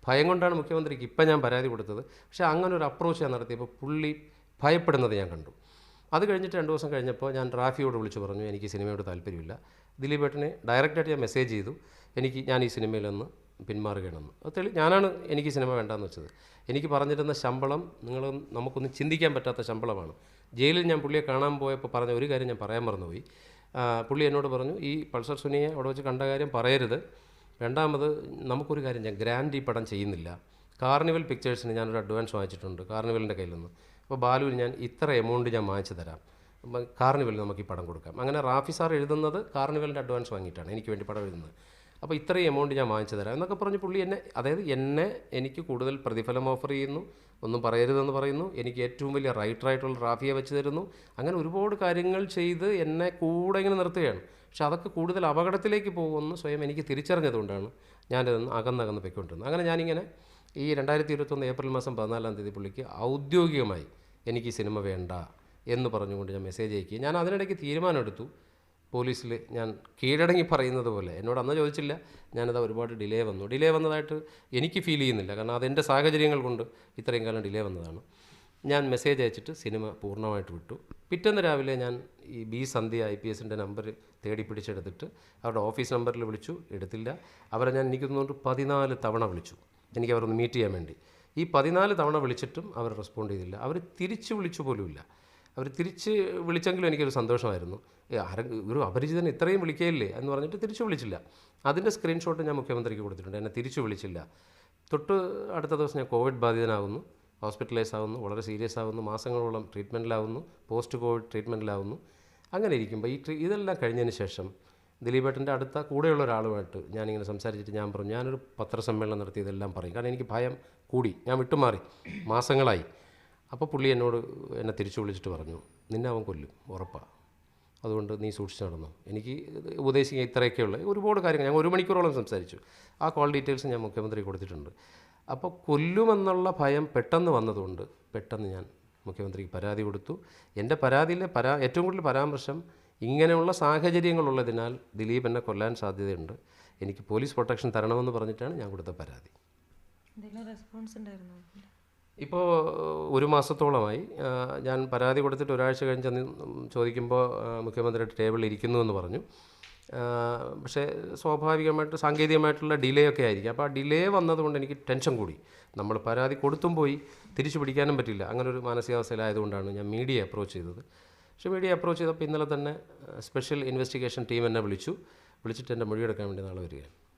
ഭയം കൊണ്ടാണ് മുഖ്യമന്ത്രിക്ക് ഇപ്പം ഞാൻ പരാതി കൊടുത്തത്. പക്ഷേ അങ്ങനെ ഒരു അപ്രോച്ച് ഞാൻ നടത്തിയപ്പോൾ പുള്ളി ഭയപ്പെടുന്നത് ഞാൻ കണ്ടു. അത് കഴിഞ്ഞിട്ട് 2 ദിവസം കഴിഞ്ഞപ്പോൾ ഞാൻ റാഫിയോട് വിളിച്ചു പറഞ്ഞു, എനിക്ക് സിനിമയോട് താല്പര്യമില്ല. ദിലീപേട്ടനെ ഡയറക്റ്റായിട്ട് ഞാൻ മെസ്സേജ് ചെയ്തു, ഞാൻ ഈ സിനിമയിൽ നിന്ന് പിന്മാറുകയാണെന്ന്. ഞാനാണ് എനിക്ക് സിനിമ വേണ്ടാന്ന് വെച്ചത്. എനിക്ക് പറഞ്ഞിരുന്ന ശമ്പളം നമുക്കൊന്നും ചിന്തിക്കാൻ പറ്റാത്ത ശമ്പളമാണ്. ജയിലിൽ ഞാൻ പുള്ളിയെ കാണാൻ പോയപ്പോൾ പറഞ്ഞ ഒരു കാര്യം ഞാൻ പറയാൻ മറന്നുപോയി. പുള്ളി എന്നോട് പറഞ്ഞു, ഈ പൾസർ സുനിയെ അവിടെ വെച്ച് കണ്ട കാര്യം പറയരുത്. രണ്ടാമത് നമുക്കൊരു കാര്യം, ഞാൻ ഗ്രാൻഡ് ഈ പടം ചെയ്യുന്നില്ല. കാർണിവൽ പിക്ചേഴ്സിന് ഞാനൊരു അഡ്വാൻസ് വാങ്ങിച്ചിട്ടുണ്ട് കാർണിവലിൻ്റെ കയ്യിൽ നിന്ന്. അപ്പോൾ ബാലുവിന് ഞാൻ ഇത്ര എമൗണ്ട് ഞാൻ വാങ്ങിച്ചു തരാം, കാർണിവലിൽ നമുക്ക് ഈ പടം കൊടുക്കാം. അങ്ങനെ റാഫി സാർ എഴുതുന്നത് കാർണിവലിൻ്റെ അഡ്വാൻസ് വാങ്ങിയിട്ടാണ് എനിക്ക് വേണ്ടി പടം എഴുതുന്നത്. അപ്പോൾ ഇത്രയും എമൗണ്ട് ഞാൻ വാങ്ങിച്ചു തരാം എന്നൊക്കെ പറഞ്ഞ് പുള്ളി എനിക്ക് കൂടുതൽ പ്രതിഫലം ഓഫർ ചെയ്യുന്നു, ഒന്നും പറയരുതെന്ന് പറയുന്നു, എനിക്ക് ഏറ്റവും വലിയ റൈറ്ററായിട്ടുള്ള റാഫിയെ വെച്ച് തരുന്നു. അങ്ങനെ ഒരുപാട് കാര്യങ്ങൾ ചെയ്ത് എന്നെ കൂടെ ഇങ്ങനെ നിർത്തുകയാണ്. പക്ഷെ അതൊക്കെ കൂടുതൽ അപകടത്തിലേക്ക് പോകുമെന്ന് സ്വയം എനിക്ക് തിരിച്ചറിഞ്ഞതുകൊണ്ടാണ് ഞാനിതൊന്ന് അകന്നകന്ന് പൊയ്ക്കൊണ്ടിരുന്നത്. അങ്ങനെ ഞാനിങ്ങനെ ഈ 2021 ഏപ്രിൽ മാസം 14-ാം തീയതി പുള്ളിക്ക് ഔദ്യോഗികമായി എനിക്ക് ഈ സിനിമ വേണ്ട എന്ന് പറഞ്ഞുകൊണ്ട് ഞാൻ മെസ്സേജ് അയക്കുകയും ഞാൻ അതിനിടയ്ക്ക് തീരുമാനമെടുത്തു. പോലീസിൽ ഞാൻ കീഴടങ്ങി പറയുന്നത് പോലെ, എന്നോട് അന്ന് ചോദിച്ചില്ല, ഞാനത് ഒരുപാട് ഡിലേ വന്നതായിട്ട് എനിക്ക് ഫീൽ ചെയ്യുന്നില്ല. കാരണം അതെൻ്റെ സാഹചര്യങ്ങൾ കൊണ്ട് ഇത്രയും കാലം ഡിലേ വന്നതാണ്. ഞാൻ മെസ്സേജ് അയച്ചിട്ട് സിനിമ പൂർണ്ണമായിട്ട് വിട്ടു. പിറ്റേന്ന് രാവിലെ ഞാൻ ഈ ബി സന്ധ്യ IPSൻ്റെ നമ്പർ തേടി പിടിച്ചെടുത്തിട്ട് അവരുടെ ഓഫീസ് നമ്പറിൽ വിളിച്ചു, എടുത്തില്ല. അവരെ ഞാൻ എനിക്ക് തോന്നുന്നു 14 തവണ വിളിച്ചു, എനിക്ക് അവരൊന്ന് മീറ്റ് ചെയ്യാൻ വേണ്ടി. ഈ 14 തവണ വിളിച്ചിട്ടും അവർ റെസ്പോണ്ട് ചെയ്തില്ല. അവർ തിരിച്ച് വിളിച്ചു പോലുമില്ല. അവർ തിരിച്ച് വിളിച്ചെങ്കിലും എനിക്കൊരു സന്തോഷമായിരുന്നു. ഒരു അപരിചിതൻ ഇത്രയും വിളിക്കുകയില്ലേ എന്ന് പറഞ്ഞിട്ട് തിരിച്ചു വിളിച്ചില്ല. അതിൻ്റെ സ്ക്രീൻഷോട്ട് ഞാൻ മുഖ്യമന്ത്രിക്ക് കൊടുത്തിട്ടുണ്ട്. എന്നെ തിരിച്ചു വിളിച്ചില്ല. തൊട്ട് അടുത്ത ദിവസം ഞാൻ കോവിഡ് ബാധിതനാകുന്നു, ഹോസ്പിറ്റലൈസ് ആവുന്നു, വളരെ സീരിയസ് ആവുന്നു, മാസങ്ങളോളം ട്രീറ്റ്മെൻറ്റിലാവുന്നു, പോസ്റ്റ് കോവിഡ് ട്രീറ്റ്മെൻറ്റിലാവുന്നു. അങ്ങനെ ഇരിക്കുമ്പോൾ ഇതെല്ലാം കഴിഞ്ഞതിന് ശേഷം ദിലീപേട്ടൻ്റെ അടുത്ത കൂടെയുള്ള ഒരാളുമായിട്ട് ഞാനിങ്ങനെ സംസാരിച്ചിട്ട് ഞാൻ പറഞ്ഞു, ഞാനൊരു പത്രസമ്മേളനം നടത്തി ഇതെല്ലാം പറയും. കാരണം എനിക്ക് ഭയം കൂടി, ഞാൻ വിട്ടുമാറി മാസങ്ങളായി. അപ്പോൾ പുള്ളി എന്നെ തിരിച്ചു വിളിച്ചിട്ട് പറഞ്ഞു, നിന്നെ അവൻ കൊല്ലും ഉറപ്പാണ്, അതുകൊണ്ട് നീ സൂക്ഷിച്ച് നടന്നു. എനിക്ക് ഉപദേശിക്കുക ഇത്രയൊക്കെയുള്ള ഒരുപാട് കാര്യങ്ങൾ ഞാൻ 1 മണിക്കൂറോളം സംസാരിച്ചു. ആ കോൾ ഡീറ്റെയിൽസ് ഞാൻ മുഖ്യമന്ത്രി കൊടുത്തിട്ടുണ്ട്. അപ്പോൾ കൊല്ലുമെന്നുള്ള ഭയം പെട്ടെന്ന് വന്നതുകൊണ്ട് പെട്ടെന്ന് ഞാൻ മുഖ്യമന്ത്രിക്ക് പരാതി കൊടുത്തു. എൻ്റെ പരാതിയിലെ ഏറ്റവും കൂടുതൽ പരാമർശം ഇങ്ങനെയുള്ള സാഹചര്യങ്ങളുള്ളതിനാൽ ദിലീപ് എന്നെ കൊല്ലാൻ സാധ്യതയുണ്ട്, എനിക്ക് പോലീസ് പ്രൊട്ടക്ഷൻ തരണമെന്ന് പറഞ്ഞിട്ടാണ് ഞാൻ കൊടുത്ത പരാതി. റെസ്പോൺസ് ഉണ്ടായിരുന്നു? ഇപ്പോൾ 1 മാസത്തോളമായി. ഞാൻ പരാതി കൊടുത്തിട്ട് ഒരാഴ്ച കഴിഞ്ഞ് ചോദിക്കുമ്പോൾ മുഖ്യമന്ത്രിയുടെ ടേബിളിൽ ഇരിക്കുന്നു എന്ന് പറഞ്ഞു. പക്ഷേ സ്വാഭാവികമായിട്ട് സാങ്കേതികമായിട്ടുള്ള ഡിലേ ഒക്കെ ആയിരിക്കും. അപ്പോൾ ആ ഡിലേ വന്നതുകൊണ്ട് എനിക്ക് ടെൻഷൻ കൂടി. നമ്മൾ പരാതി കൊടുത്തും പോയി തിരിച്ചു പിടിക്കാനും പറ്റില്ല. അങ്ങനെ ഒരു മാനസികാവസ്ഥയിലായതുകൊണ്ടാണ് ഞാൻ മീഡിയയെ അപ്രോച്ച് ചെയ്തത്. പക്ഷേ മീഡിയ അപ്രോച്ച് ചെയ്തപ്പോൾ ഇന്നലെ തന്നെ സ്പെഷ്യൽ ഇൻവെസ്റ്റിഗേഷൻ ടീം എന്നെ വിളിച്ചിട്ട് എൻ്റെ മൊഴിയെടുക്കാൻ വേണ്ടി നാളെ വരികയാണ്.